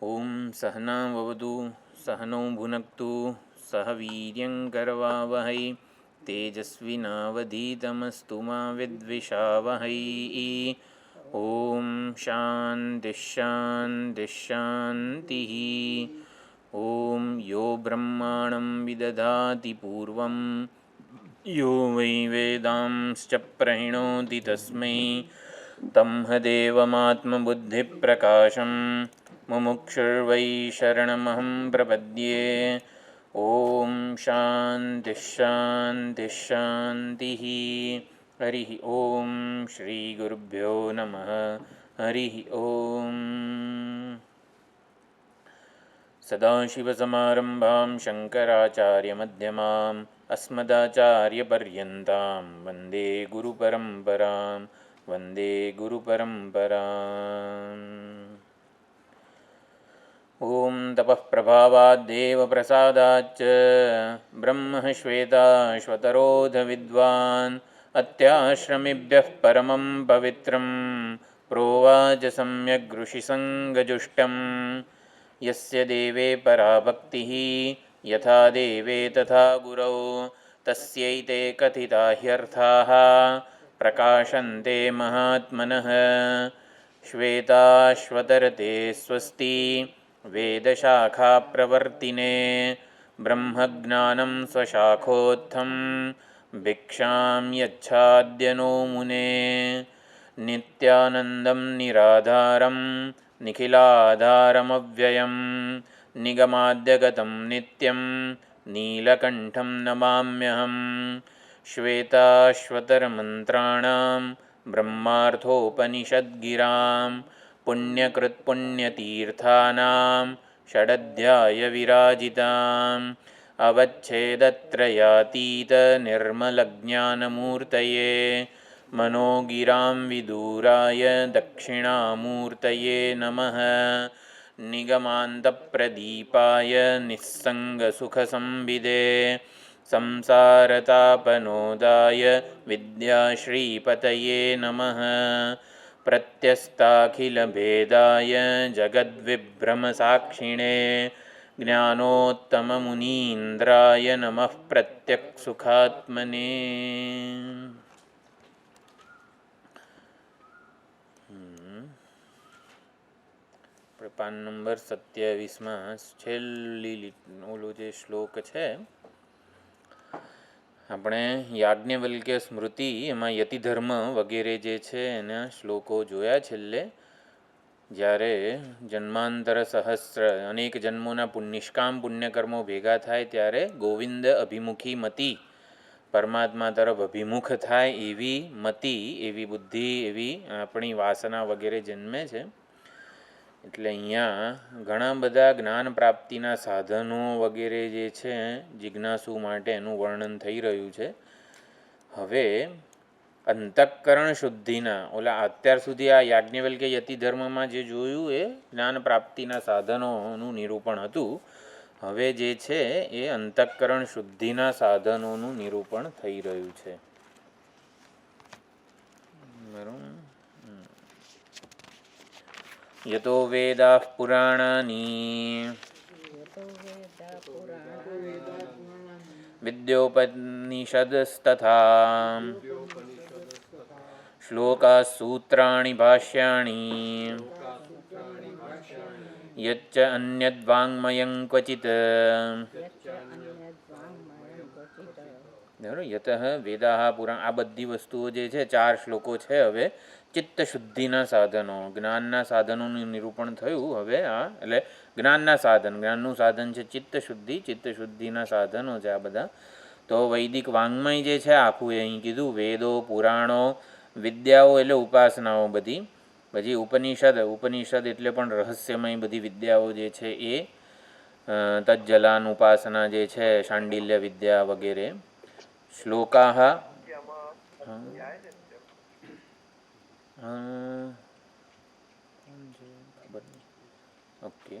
ઓમ સહનાવવતુ સહનૌ ભુનક્તુ સહ વીર્યંકરવાવહૈ તેજસ્વિનાવધીતમસ્તુ મા વિદ્વિષાવહૈ. ઓમ શાંતિ શાંતિ શાંતિ. ઓમ યો બ્રહ્માણં વિદધાતિ પૂર્વં યો વૈ વેદાંશ્ચ પ્રહિણોતિ તસ્મૈ તમ્હદેવમાત્મબુદ્ધિપ્રકાશಂ મુમુક્ષુર્વૈ શરણમહં પ્રપદ્યે. ઓમ શાંતિ શાંતિ શાંતિ. હરિ ઓમ શ્રી ગુરુભ્યો નમઃ. હરિ ઓમ. સદાશિવસમારંભાં શંકરાચાર્યમધ્યમાम् અસ્મદાચાર્યપર્યન્તાં વંદે ગુરુપરંપરાં. વંદે ગુરુપરંપરાં. ઓમ તપઃ પ્રભાવાદ્દેવ પ્રસાદાચ્ચ બ્રહ્મ શ્વેતાશ્વતરોધ વિદ્વાન અત્યાશ્રમિભ્યઃ પરમં પવિત્રં પ્રોવાચ સમ્યગ્ ઋષિસંગજુષ્ટં. યસ્ય દેવે પરા ભક્તિઃ યથા દેવે તથા ગુરौ તસ્યૈતે કથિતા હ્યર્થાઃ પ્રકાશન્તે મહાત્મનઃ. શ્વેતાશ્વતરતે સ્વસ્તિ વેદશાખા પ્રવર્તિને બ્રહ્મજ્ઞાનં સ્વશાખોત્થં ભિક્ષાં યચ્છાદ્યનો મુને. નિત્યાનંદં નિરાધારં નિખિલાધારમવ્યયં નિગમાદ્યગतं નિત્યં નીલકંઠં નમામ્યહં. શ્વેતાશ્વતરમંત્રાણાં બ્રહ્માર્થોપનિષદ્ગિરાં પુણ્યકૃત્પુણ્યતીर्थानां ષડધ્યાયવિરાજિતાम् અવચ્છેદત્રયાતીતનિર્મલज्ञानमूर्तये मनोगिरां विदूराय दक्षिणामूर्तये नमः. निगमान्तप्रदीपाय निस्सङ्गसुखसंविदे संसारतापनोदाय विद्याश्रीपतये नमः. प्रत्यस्ताखिलभेदाय जगद्विभ्रमसाक्षिणे ज्ञानोत्तममुनीन्द्राय नमः प्रत्यक्सुखात्मने. પાન નંબર 27 છેલ્લી ઓલો જે શ્લોક છે આપણે યાજ્ઞવલ્ક્ય સ્મૃતિ એમાં યતિધર્મ વગેરે જે છે એના શ્લોકો જોયા છેલ્લે. જ્યારે જન્માંતર સહસ્ર અનેક જન્મોના નિષ્કામ પુણ્યકર્મો ભેગા થાય ત્યારે ગોવિંદ અભિમુખી મતિ પરમાત્મા તરફ અભિમુખ થાય એવી મતિ એવી બુદ્ધિ એવી આપણી વાસના વગેરે જન્મે છે. એટલે અહીંયા ઘણા બધા જ્ઞાન પ્રાપ્તિના સાધનો વગેરે જે છે જિજ્ઞાસુ માટે એનું વર્ણન થઈ રહ્યું છે. હવે અંતઃકરણ શુદ્ધિના ઓલા અત્યાર સુધી આ યાજ્ઞવલ્ક્ય યતિધર્મમાં જે જોયું એ જ્ઞાન પ્રાપ્તિના સાધનોનું નિરૂપણ હતું. હવે જે છે એ અંતઃકરણ શુદ્ધિના સાધનોનું નિરૂપણ થઈ રહ્યું છે. બરાબર. યતો વેદાઃ પુરાણાની વિદ્યોપનિષદಸ್ತಥા શ્લોકાઃ સૂત્રાણિ ભાષ્યાણિ યચ્ચ અન્યદ્વાङ्મયં ક્વચિત. યતઃ વેદાઃ પુરાણ આ બધી વસ્તુઓ જે છે 4 શ્લોકો છે. હવે ચિત્તશુદ્ધિના સાધનો જ્ઞાનના સાધનોનું નિરૂપણ થયું. હવે આ એટલે જ્ઞાનનું સાધન છે ચિત્તશુદ્ધિ. ચિત્તશુદ્ધિના સાધનો છે આ બધા. તો વૈદિક વાङ्મય જે છે આખું અહીં કીધું વેદો પુરાણો વિદ્યાઓ એટલે ઉપાસનાઓ બધી. પછી ઉપનિષદ એટલે પણ રહસ્યમય બધી વિદ્યાઓ જે છે એ તજ્જલાન ઉપાસના જે છે શાંડિલ્ય વિદ્યા વગેરે. શ્લોકાઃ ઓકે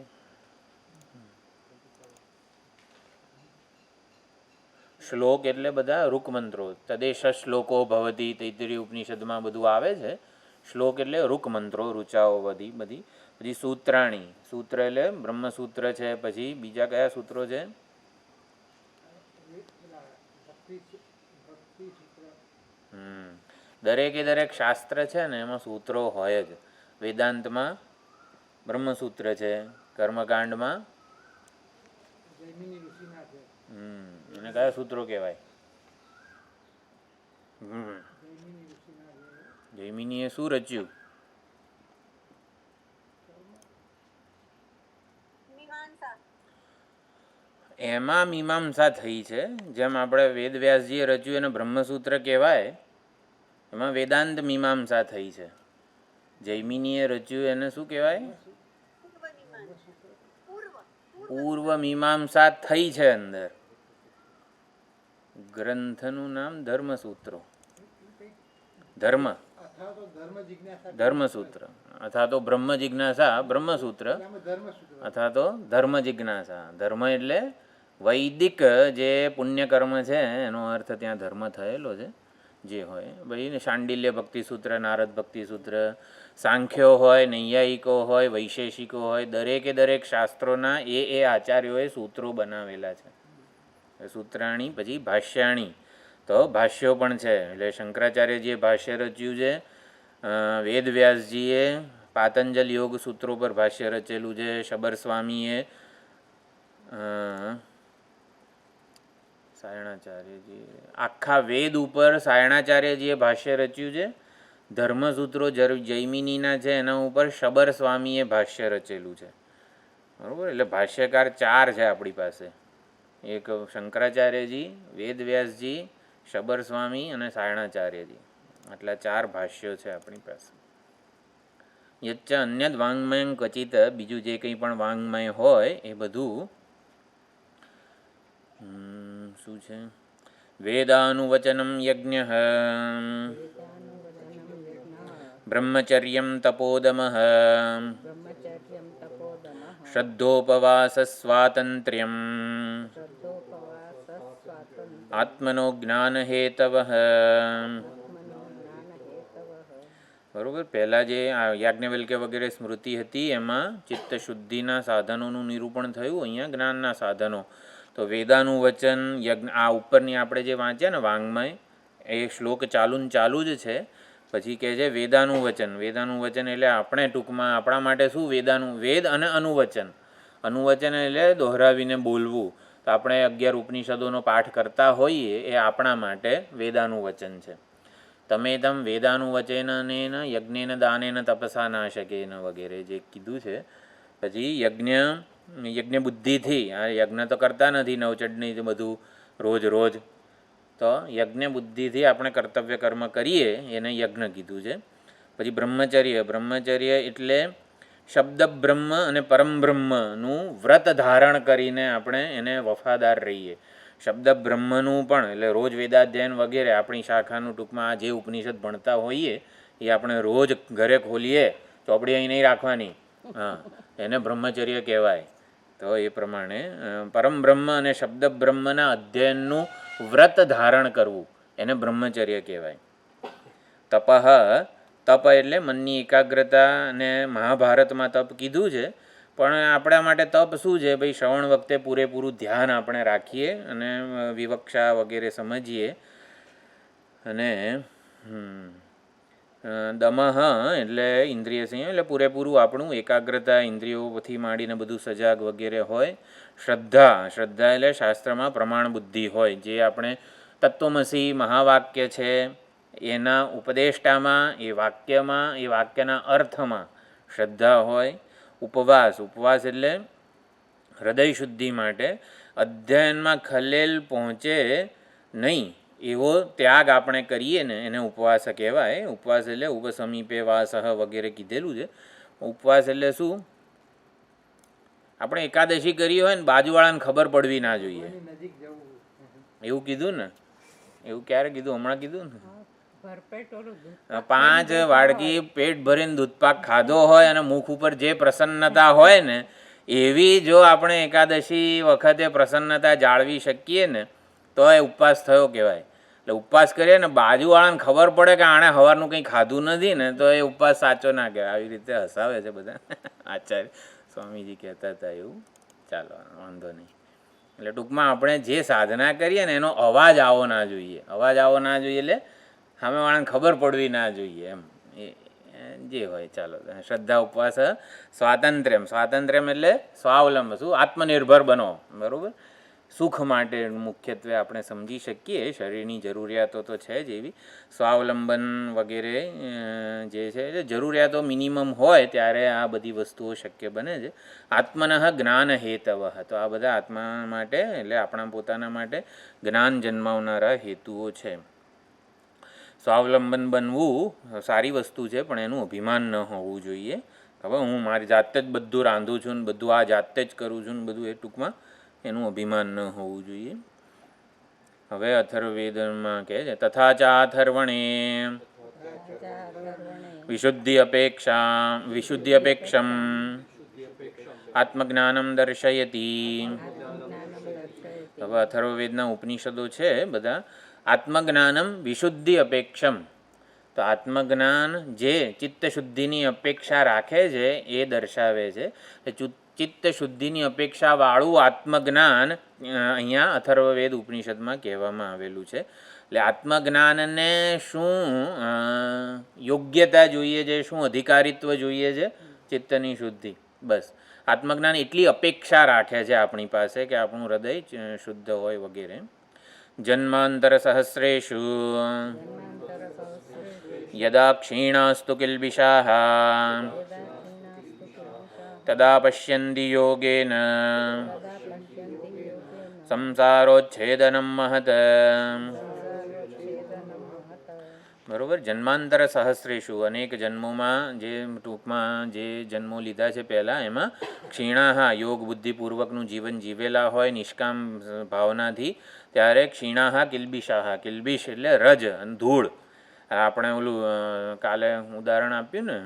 શ્લોક એટલે બધા રૂકમંત્રો. તદેશ શ્લોકો ભવતી તૈત્તરીય ઉપનિષદમાં બધું આવે છે. શ્લોક એટલે રૂકમંત્રો ઋચાઓ બધી. પછી સૂત્રાણી, સૂત્ર એટલે બ્રહ્મસૂત્ર છે. પછી બીજા કયા સૂત્રો છે? દરેકે દરેક શાસ્ત્ર છે ને એમાં સૂત્રો હોય જ. વેદાંતમાં બ્રહ્મસૂત્ર છે, કર્મકાંડમાં એને કયા સૂત્રો કહેવાય? જૈમિનીએ શું રચ્યું? એમાં મીમાંસા થઈ છે. જેમ આપણે વેદવ્યાસજીએ રચ્યું એને બ્રહ્મસૂત્ર કહેવાય, એમાં વેદાંત મીમાંસા થઈ છે. જૈમિનીએ રચ્યું એને શું કહેવાય? પૂર્વ મીમાંસા થઈ છે. અંદર ગ્રંથનું નામ ધર્મસૂત્રો, ધર્મસૂત્ર અથવા તો બ્રહ્મ જિજ્ઞાસા બ્રહ્મસૂત્ર અથવા તો ધર્મ જિજ્ઞાસા. ધર્મ એટલે વૈદિક જે પુણ્યકર્મ છે એનો અર્થ ત્યાં ધર્મ થયેલો છે. જે હોય ભાઈ શાંડિલ્ય ભક્તિસૂત્ર, નારદ ભક્તિસૂત્ર, સાંખ્યો હોય, નૈયાયિકો હોય, વૈશેષિકો હોય, દરેકે દરેક શાસ્ત્રોના એ આચાર્યોએ સૂત્રો બનાવેલા છે. સૂત્રાણી. પછી ભાષ્યાણી, તો ભાષ્યો પણ છે. એટલે શંકરાચાર્યજીએ ભાષ્ય રચ્યું છે. વેદવ્યાસજીએ પાતંજલ યોગ સૂત્રો પર ભાષ્ય રચેલું છે. શબર સ્વામીએ સાયણાચાર્યજી આખા વેદ ઉપર સાયણાચાર્યજીએ ભાષ્ય રચ્યું છે. ધર્મસૂત્રો જૈમિનીના છે એના ઉપર શબર સ્વામીએ ભાષ્ય રચેલું છે. બરાબર. એટલે ભાષ્યકાર 4 છે આપણી પાસે. એક શંકરાચાર્યજી, વેદવ્યાસજી, શબર સ્વામી અને સાયણાચાર્યજી. આટલા 4 ભાષ્યો છે આપણી પાસે. યચ્ચ અન્યદ વાંગ્મયં ક્વચિત, બીજું જે કંઈ પણ વાંગ્મય હોય એ બધું શું છે? વેદાનુવચનમ યજ્ઞ, બ્રહ્મચર્યમ તપોદમ, શ્રદ્ધોપવાસ સ્વાતંત્ર્યમ, આત્મનો જ્ઞાનહેતવ. બરાબર. પહેલાં જે યાજ્ઞવલ્ક્ય વગેરે સ્મૃતિ હતી એમાં ચિત્તશુદ્ધિના સાધનોનું નિરૂપણ થયું. અહીંયા જ્ઞાનના સાધનો. તો વેદાનું વચન યજ્ઞ, આ ઉપરની આપણે જે વાંચ્યા ને વાંગ્મય, એ શ્લોક ચાલુ જ છે. પછી કહે છે વેદાનું વચન. વેદાનું વચન એટલે આપણે ટૂંકમાં આપણા માટે શું વેદાનું, વેદ અને અનુવચન. અનુવચન એટલે દોહરાવીને બોલવું. તો આપણે 11 ઉપનિષદોનો પાઠ કરતા હોઈએ એ આપણા માટે વેદાનું વચન છે. તમે તમ વેદાનું વચેન યજ્ઞેન દાનેન તપસા નાશકેન વગેરે જે કીધું છે. પછી યજ્ઞ બુદ્ધિથી, આ યજ્ઞ તો કરતા નથી નવચડની બધું રોજ. તો યજ્ઞ બુદ્ધિથી આપણે કર્તવ્ય કર્મ કરીએ એને યજ્ઞ કીધું છે. પછી બ્રહ્મચર્ય એટલે શબ્દ બ્રહ્મ અને પરમબ્રહ્મનું વ્રત ધારણ કરીને આપણે એને વફાદાર રહીએ. શબ્દ બ્રહ્મનું પણ એટલે રોજ વેદાધ્યયન વગેરે આપણી શાખાનું ટૂંકમાં આ જે ઉપનિષદ ભણતા હોઈએ એ આપણે રોજ ઘરે ખોલીએ, ચોપડી અહીં નહીં રાખવાની. હા, એને બ્રહ્મચર્ય કહેવાય. તો એ પ્રમાણે પરમ બ્રહ્મ અને શબ્દ બ્રહ્મના અધ્યયનનું વ્રત ધારણ કરવું એને બ્રહ્મચર્ય કહેવાય. તપ એટલે મનની એકાગ્રતા, અને મહાભારતમાં તપ કીધું છે. પણ આપણા માટે તપ શું છે ભાઈ? શ્રવણ વખતે પૂરેપૂરું ધ્યાન આપણે રાખીએ અને વિવક્ષા વગેરે સમજીએ. અને દમઃ એટલે ઇન્દ્રિય સંયમ, એટલે પૂરેપૂરું આપણું એકાગ્રતા, ઇન્દ્રિયોથી માંડીને બધું સજાગ વગેરે હોય. શ્રદ્ધા એટલે શાસ્ત્રમાં પ્રમાણ બુદ્ધિ હોય. જે આપણે તત્વમસી મહાવાક્ય છે એના ઉપદેષ્ટામાં, એ વાક્યમાં, એ વાક્યના અર્થમાં શ્રદ્ધા હોય. ઉપવાસ એટલે હૃદય શુદ્ધિ માટે અધ્યયનમાં ખલેલ પહોંચે નહીં એવો ત્યાગ આપણે કરીએ ને એને ઉપવાસ કહેવાય. ઉપવાસ એટલે ઉપસમીપે વાસઃ વગેરે કીધેલું છે. ઉપવાસ એટલે શું? આપણે એકાદશી કરી હોય ને બાજુવાળાને ખબર પડવી ના જોઈએ એવું કીધું ને. એવું ક્યારે કીધું? હમણાં કીધું ને. 5 વાડકી પેટ ભરીને દૂધપાક ખાધો હોય અને મુખ ઉપર જે પ્રસન્નતા હોય ને એવી જો આપણે એકાદશી વખતે પ્રસન્નતા જાળવી શકીએ ને તો એ ઉપવાસ થયો કહેવાય. એટલે ઉપવાસ કરીએ ને બાજુવાળાને ખબર પડે કે આણે સવારનું કંઈ ખાધું નથી ને તો એ ઉપવાસ સાચો ના કહેવાય. આવી રીતે હસાવે છે બધા આચાર્ય સ્વામીજી કહેતા હતા એવું. ચાલો વાંધો નહીં. એટલે ટૂંકમાં આપણે જે સાધના કરીએ ને એનો અવાજ આવો ના જોઈએ. અવાજ આવો ના જોઈએ એટલે સામેવાળાને ખબર પડવી ના જોઈએ એમ. એ જે હોય ચાલો. શ્રદ્ધા ઉપવાસ સ્વાતંત્ર્યમ. સ્વાતંત્ર્યમ એટલે સ્વાવલંબ, શું આત્મનિર્ભર બનો. બરાબર. સુખ માટે મુખ્યત્વે આપણે સમજી શકીએ. શરીરની જરૂરિયાતો તો છે જ એવી. સ્વાવલંબન વગેરે જે છે એ જરૂરિયાતો મિનિમમ હોય ત્યારે આ બધી વસ્તુઓ શક્ય બને છે. આત્મનઃ જ્ઞાન હેતવ. તો આ બધા આત્મા માટે એટલે આપણા પોતાના માટે જ્ઞાન જન્માવનારા હેતુઓ છે. સ્વાવલંબન બનવું સારી વસ્તુ છે પણ એનું અભિમાન ન હોવું જોઈએ. હવે હું મારી જાતે જ બધું રાંધું છું ને બધું આ જાતે જ કરું છું ને બધું, એ ટૂંકમાં એનું અભિમાન ન હોવું જોઈએ. હવે અથર્વવેદમાં કહે છે તથા ચ અથર્વણે વિશુદ્ધિ અપેક્ષમ આત્મજ્ઞાનમ દર્શયતી. હવે અથર્વવેદના ઉપનિષદો છે બધા આત્મજ્ઞાનમ વિશુદ્ધિ અપેક્ષમ. તો આત્મજ્ઞાન જે ચિત્તશુદ્ધિની અપેક્ષા રાખે છે એ દર્શાવે છે. ચિત્તશુદ્ધિની અપેક્ષાવાળું આત્મજ્ઞાન અહીંયા અથર્વવેદ ઉપનિષદમાં કહેવામાં આવેલું છે. એટલે આત્મજ્ઞાનને શું યોગ્યતા જોઈએ છે, શું અધિકારિત્વ જોઈએ છે? ચિત્તની શુદ્ધિ. બસ આત્મજ્ઞાન એટલી અપેક્ષા રાખે છે આપણી પાસે કે આપણું હૃદય શુદ્ધ હોય વગેરે. જન્માંતર સહસ્રેષુ યદા ક્ષીણાસ્તુ કિલ્બિષાઃ તદા પશ્યન્તિ યોગેન સંસારોચ્છેદનમ મહત. બરાબર. જન્માંતર સહસ્રેષુ અનેક જન્મોમાં, જે ટૂંકમાં જે જન્મો લીધા છે પહેલાં એમાં ક્ષીણાહા યોગ બુદ્ધિપૂર્વકનું જીવન જીવેલા હોય નિષ્કામ ભાવનાથી, ત્યારે ક્ષીણાહા કિલ્બિષાહા. કિલ્બિષ એટલે રજ અને ધૂળ. આપણે ઓલું કાલે ઉદાહરણ આપ્યું ને,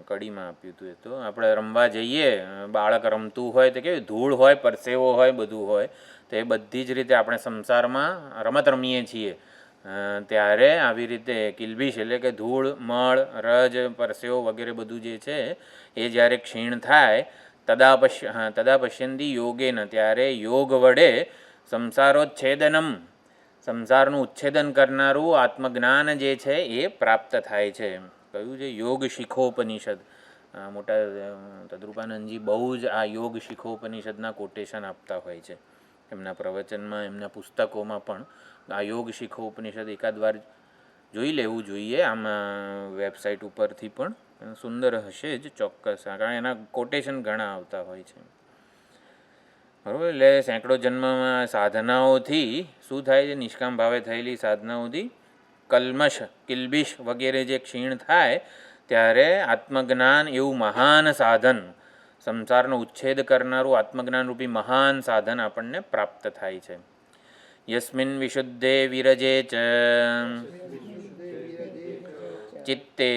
કડીમાં આપ્યું હતું. એ તો આપણે રમવા જઈએ, બાળક રમતું હોય તો કેવી ધૂળ હોય, પરસેવો હોય, બધું હોય. તો એ બધી જ રીતે આપણે સંસારમાં રમત રમીએ છીએ ત્યારે આવી રીતે કિલ્બિષ એટલે કે ધૂળ, મળ, રજ, પરસેવો વગેરે બધું જે છે એ જ્યારે ક્ષીણ થાય તદા પશ્યંતી યોગેન, ત્યારે યોગ વડે સંસારોચ્છેદનમ, સંસારનું ઉચ્છેદન કરનારું આત્મજ્ઞાન જે છે એ પ્રાપ્ત થાય છે. કયું છે? યોગ શિખોપનિષદ. મોટા તદ્રુપાનંદજી બહુ જ આ યોગ શિખોપનિષદના કોટેશન આપતા હોય છે એમના પ્રવચનમાં, એમના પુસ્તકોમાં પણ. આ યોગ શિખોપનિષદ એકાદ વાર જોઈ લેવું જોઈએ આમાં વેબસાઇટ ઉપરથી પણ. સુંદર હશે જ ચોક્કસ, કારણ એના કોટેશન ઘણા આવતા હોય છે. બરાબર. એટલે સેંકડો જન્મમાં સાધનાઓથી શું થાય છે? નિષ્કામ ભાવે થયેલી સાધનાઓથી કલ્મશ, કિલ્બિષ વગેરે જે ક્ષીણ થાય ત્યારે આત્મજ્ઞાન એવું મહાન સાધન, સંસારનો ઉચ્છેદ કરનારું આત્મજ્ઞાન રૂપી મહાન સાધન આપણને પ્રાપ્ત થાય છે. યસ્મિન વિશુદ્ધે વિરજે ચ ચિત્તે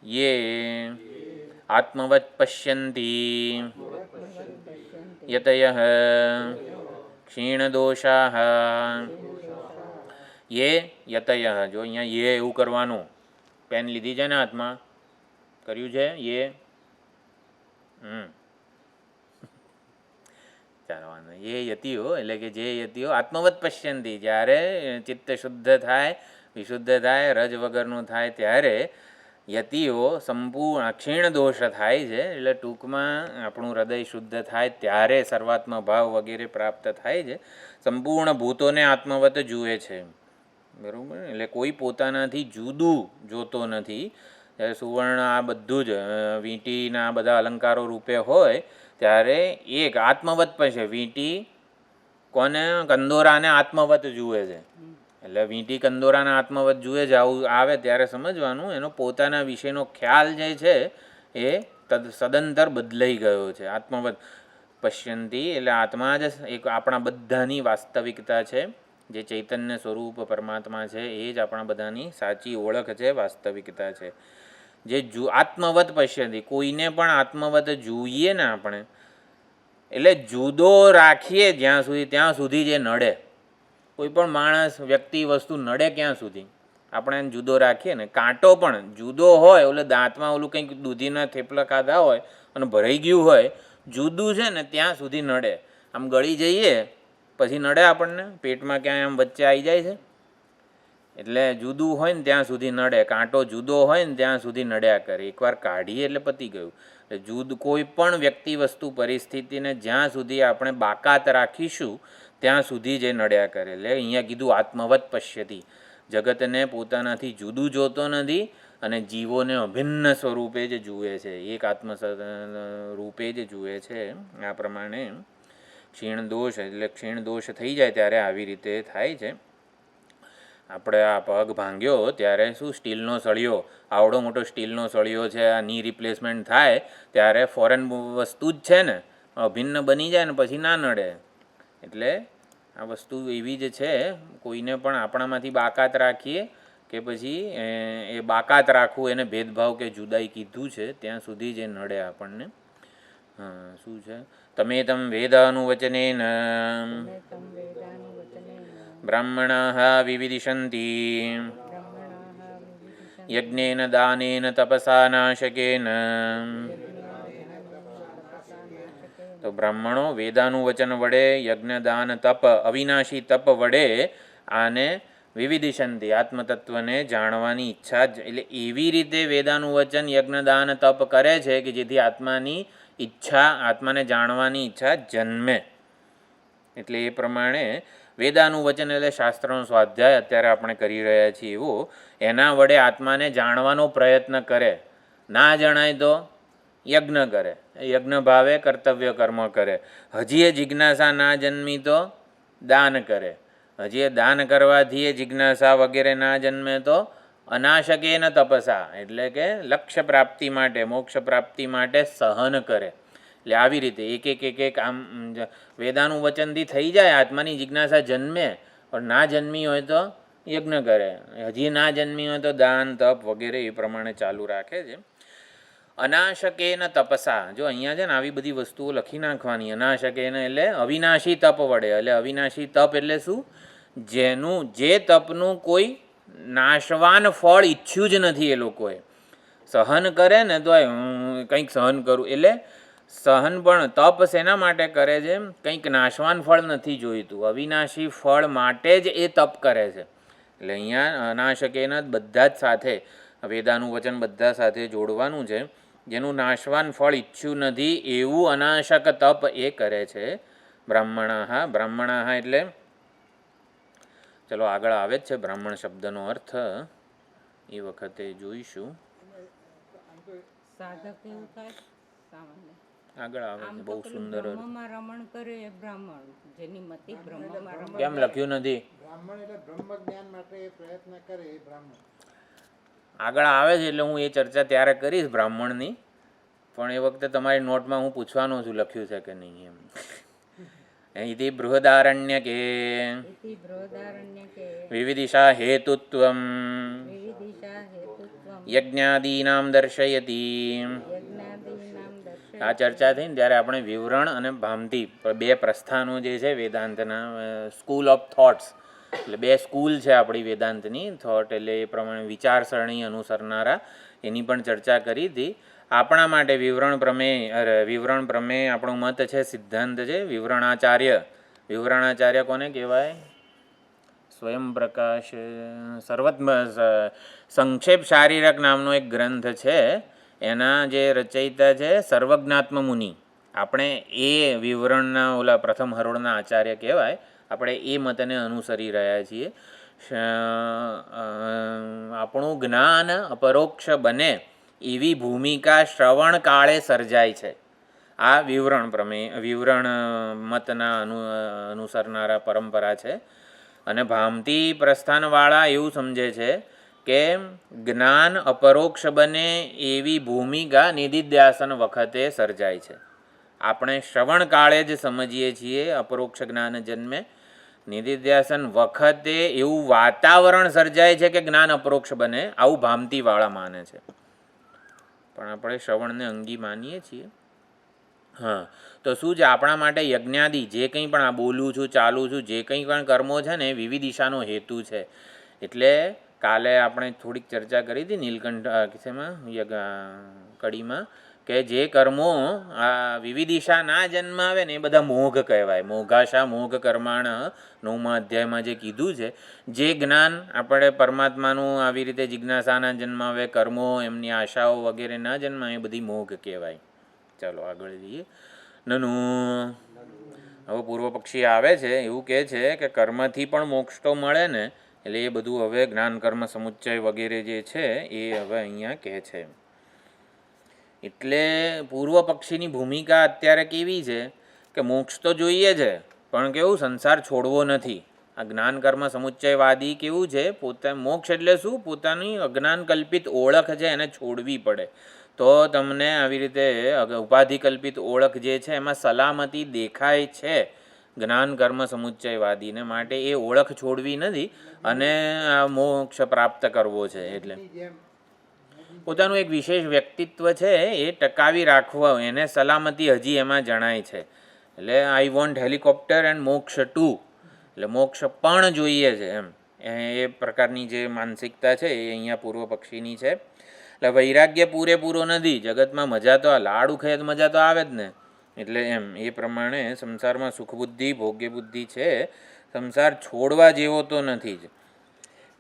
યે આત્મવત પશ્યન્તિ યતયઃ ક્ષીણદોષાઃ યે યતયઃ. જો અહીંયા યે એવું કરવાનું. પેન લીધી છે ને હાથમાં? કર્યું છે યે? ચાલો વાંધો. એ યતિઓ એટલે કે જે યતિઓ આત્મવત પશ્યંતી, જ્યારે ચિત્ત શુદ્ધ થાય, વિશુદ્ધ થાય, રજ વગરનું થાય ત્યારે યતિઓ સંપૂર્ણ ક્ષીણ દોષ થાય છે. એટલે ટૂંકમાં આપણું હૃદય શુદ્ધ થાય ત્યારે સર્વાત્મ ભાવ વગેરે પ્રાપ્ત થાય છે. સંપૂર્ણ ભૂતોને આત્મવત જુએ છે. બરાબર. એટલે કોઈ પોતાનાથી જુદું જોતો નથી. ત્યારે સુવર્ણ આ બધું જ વીંટીના બધા અલંકારો રૂપે હોય ત્યારે એક આત્મવત પણ છે. વીંટી કોને? કંદોરાને આત્મવત જુએ છે. એટલે વીંટી કંદોરાના આત્મવત જુએ છે. આવું આવે ત્યારે સમજવાનું એનો પોતાના વિશેનો ખ્યાલ જે છે એ સદંતર બદલાઈ ગયો છે. આત્મવત પશ્યંતી એટલે આત્મા જ એક આપણા બધાની વાસ્તવિકતા છે. જે ચૈતન્ય સ્વરૂપ પરમાત્મા છે એ જ આપણા બધાની સાચી ઓળખ છે, વાસ્તવિકતા છે. જે આત્મવત પશ્યંતી, કોઈને પણ આત્મવત જોઈએ ને આપણે, એટલે જુદો રાખીએ જ્યાં સુધી ત્યાં સુધી જે નડે. કોઈ પણ માણસ, વ્યક્તિ, વસ્તુ નડે ક્યાં સુધી? આપણે એને જુદો રાખીએ ને. કાંટો પણ જુદો હોય, ઓલે દાંતમાં ઓલું કંઈક દૂધીના થેપલા ખાધા હોય અને ભરાઈ ગયું હોય, જુદું છે ને ત્યાં સુધી નડે. આમ ગળી જઈએ પછી નડે આપણને, પેટમાં ક્યાંય આમ વચ્ચે આવી જાય છે. એટલે જુદું હોય ને ત્યાં સુધી નડે. કાંટો જુદો હોય ને ત્યાં સુધી નડ્યા કરે. એકવાર કાઢીએ એટલે પતી ગયું. એટલે કોઈ પણ વ્યક્તિ, વસ્તુ, પરિસ્થિતિને જ્યાં સુધી આપણે બાકાત રાખીશું ત્યાં સુધી જે નડ્યા કરે. એટલે અહીંયા કીધું આત્મવત પશ્યતિ, જગતને પોતાનાથી જુદું જોતો નથી અને જીવોને અભિન્ન સ્વરૂપે જ જુએ છે, એક આત્મ રૂપે જ જુએ છે. આ પ્રમાણે ક્ષીણ દોષ, એટલે ક્ષીણ દોષ થઈ જાય ત્યારે આવી રીતે થાય છે. આપણે આ પગ ભાંગ્યો ત્યારે શું, સ્ટીલનો સળિયો, આવડો મોટો સ્ટીલનો સળિયો છે, આ ની રિપ્લેસમેન્ટ થાય ત્યારે ફોરેન વસ્તુ જ છે ને, અભિન્ન બની જાય ને પછી ના નડે. એટલે આ વસ્તુ એવી જ છે. કોઈને પણ આપણામાંથી બાકાત રાખીએ કે પછી એ બાકાત રાખવું એને ભેદભાવ કે જુદાઈ કીધું છે ત્યાં સુધી જે નડે આપણને. શું છે? તમે તમ વેદાનુવચનેન બ્રાહ્મણાઃ વિવિદિશન્તિ યજ્ઞેન દાનેન તપસા નાશકેન. તો બ્રાહ્મણો વેદાનુવચન વડે, યજ્ઞ, દાન, તપ, અવિનાશી તપ વડે આને વિવિદિશંતિ, આત્મતત્વને જાણવાની ઈચ્છા, એટલે એવી રીતે વેદાનુવચન, યજ્ઞ, દાન, તપ કરે છે કે જેથી આત્માની ઈચ્છા, આત્માને જાણવાની ઈચ્છા જન્મે. એટલે એ પ્રમાણે વેદાનુવચન એટલે શાસ્ત્રનો સ્વાધ્યાય અત્યારે આપણે કરી રહ્યા છીએ એવું, એના વડે આત્માને જાણવાનો પ્રયત્ન કરે. ના જણાય તો યજ્ઞ કરે, યજ્ઞ ભાવે કર્તવ્ય કર્મ કરે. હજી એ જિજ્ઞાસા ના જન્મી તો દાન કરે. હજી એ દાન કરવાથી એ જિજ્ઞાસા વગેરે ના જન્મે તો અનાશકેન તપસા, એટલે કે લક્ષ્ય પ્રાપ્તિ માટે, મોક્ષ પ્રાપ્તિ માટે સહન કરે. એટલે આવી રીતે એક આમ વેદાનું વચનથી થઈ જાય, આત્માની જિજ્ઞાસા જન્મે. પણ ના જન્મી હોય તો યજ્ઞ કરે, હજી ના જન્મી હોય તો દાન, તપ વગેરે એ પ્રમાણે ચાલુ રાખે છે. અનાશકેન તપસા, જો અહીંયા છે ને આવી બધી વસ્તુઓ લખી નાખવાની. અનાશકેન એટલે અવિનાશી તપ વડે. એટલે અવિનાશી તપ એટલે શું? જે તપનું કોઈ નાશવાન ફળ ઈચ્છ્યું જ નથી એ લોકોએ. સહન કરે ને તો કંઈક સહન કરું, એટલે સહન પણ તપ શેના માટે કરે છે? કંઈક નાશવાન ફળ નથી જોઈતું, અવિનાશી ફળ માટે જ એ તપ કરે છે. એટલે અહીંયા અનાશકેન બધા જ સાથે, વેદાનું વચન બધા સાથે જોડવાનું છે. જેનું નાશવાન ફળ ઈચ્છ્યું નથી એવું અનાશક તપ એ કરે છે. બ્રાહ્મણાઃ એટલે ચલો આગળ આવે જ છે બ્રાહ્મણ શબ્દનો અર્થ, એ વખતે જોઈશું. આગળ આવે છે બહુ સુંદર. કેમ લખ્યું નથી? આગળ આવે છે એટલે હું એ ચર્ચા ત્યારે કરીશ બ્રાહ્મણની, પણ એ વખતે તમારી નોટમાં હું પૂછવાનો છું લખ્યું છે કે નહીં એમ. ઇતિ બૃહદારણ્યકે વિવિધિષા હેતુત્વમ યજ્ઞાદીનામ દર્શયતિ. આ ચર્ચા થઈને ત્યારે આપણે વિવરણ અને ભામતી બે પ્રસ્થાનો જે છે વેદાંતના, સ્કૂલ ઓફ થોટ્સ, એટલે બે સ્કૂલ છે આપણી વેદાંતની થોટ, એટલે એ પ્રમાણે વિચારસરણી અનુસરનારા, એની પણ ચર્ચા કરી હતી. આપણા માટે વિવરણ પ્રમેય આપણો મત છે, સિદ્ધાંત છે. વિવરણાચાર્ય કોને કહેવાય? સ્વયં પ્રકાશ સંક્ષેપ શારીરક નામનો એક ગ્રંથ છે, એના જે રચયિતા છે સર્વજ્ઞાત્મ મુનિ. આપણે એ વિવરણના ઓલા પ્રથમ હરોળના આચાર્ય કહેવાય. આપણે એ મતને અનુસરી રહ્યા છીએ. આપણું જ્ઞાન અપરોક્ષ બને એવી ભૂમિકા શ્રવણ કાળે સર્જાય છે. આ વિવરણ મતના અનુસરનારા પરંપરા છે. અને ભામતી પ્રસ્થાનવાળા એવું સમજે છે કે જ્ઞાન અપરોક્ષ બને એવી ભૂમિકા નિધિધ્યાસન વખતે સર્જાય છે. આપણે શ્રવણ કાળે જ સમજીએ છીએ અપરોક્ષ જ્ઞાન જન્મે. નિધિધ્યાસન વખતે એવું વાતાવરણ સર્જાય છે કે જ્ઞાન અપરોક્ષ બને, આવું ભામતીવાળા માને છે. પણ આપણે શ્રવણને અંગી માનીએ છીએ. હા, તો શું છે આપણા માટે યજ્ઞાદિ જે કંઈ પણ આ બોલું છું, ચાલું છું, જે કંઈ પણ કર્મો છે ને એ વિવિધ દિશાનો હેતુ છે. એટલે કાલે આપણે થોડીક ચર્ચા કરી હતી નીલકંઠ શેમાં કડીમાં, કે જે કર્મો આ વિવિધિશા ના જન્માવે ને એ બધા મોઘ કહેવાય. મોઘાશા મોઘ કર્માણ 9મા અધ્યાયમાં જે કીધું છે, જે જ્ઞાન આપણે પરમાત્માનું આવી રીતે જિજ્ઞાસાના જન્માવે, કર્મો એમની આશાઓ વગેરે ના જન્માવે એ બધી મોઘ કહેવાય. ચાલો આગળ જઈએ. નનું હવે પૂર્વ પક્ષી આવે છે એવું કહે છે કે કર્મથી પણ મોક્ષ તો મળે ને, એટલે એ બધું હવે જ્ઞાન કર્મ સમુચ્ચય વગેરે જે છે એ હવે અહીંયા કહે છે. એટલે પૂર્વ પક્ષીની ભૂમિકા અત્યારે કેવી છે કે મોક્ષ તો જોઈએ છે પણ કેવું સંસાર છોડવો નથી. આ જ્ઞાન કર્મ સમુચ્ચયવાદી કેવું છે, મોક્ષ એટલે શું, પોતાની અજ્ઞાન કલ્પિત ઓળખ છે એને છોડવી પડે તો તમને આવી રીતે ઉપાધિ કલ્પિત ઓળખ જે છે એમાં સલામતી દેખાય છે જ્ઞાન કર્મ સમુચ્ચયવાદીને. માટે એ ઓળખ છોડવી નથી અને મોક્ષ પ્રાપ્ત કરવો છે. એટલે પોતાનું એક વિશેષ વ્યક્તિત્વ છે એ ટકાવી રાખવા, એને સલામતી હજી એમાં જણાય છે. એટલે આઈ વોન્ટ હેલિકોપ્ટર એન્ડ મોક્ષ ટુ, એટલે મોક્ષ પણ જોઈએ છે એમ, એ પ્રકારની જે માનસિકતા છે એ અહીંયા પૂર્વ પક્ષીની છે. એટલે વૈરાગ્ય પૂરેપૂરો નથી, જગતમાં મજા તો લાડુ ખાય તો મજા તો આવે જ ને. એટલે એમ એ પ્રમાણે સંસારમાં સુખબુદ્ધિ ભોગ્ય બુદ્ધિ છે, સંસાર છોડવા જેવો તો નથી જ.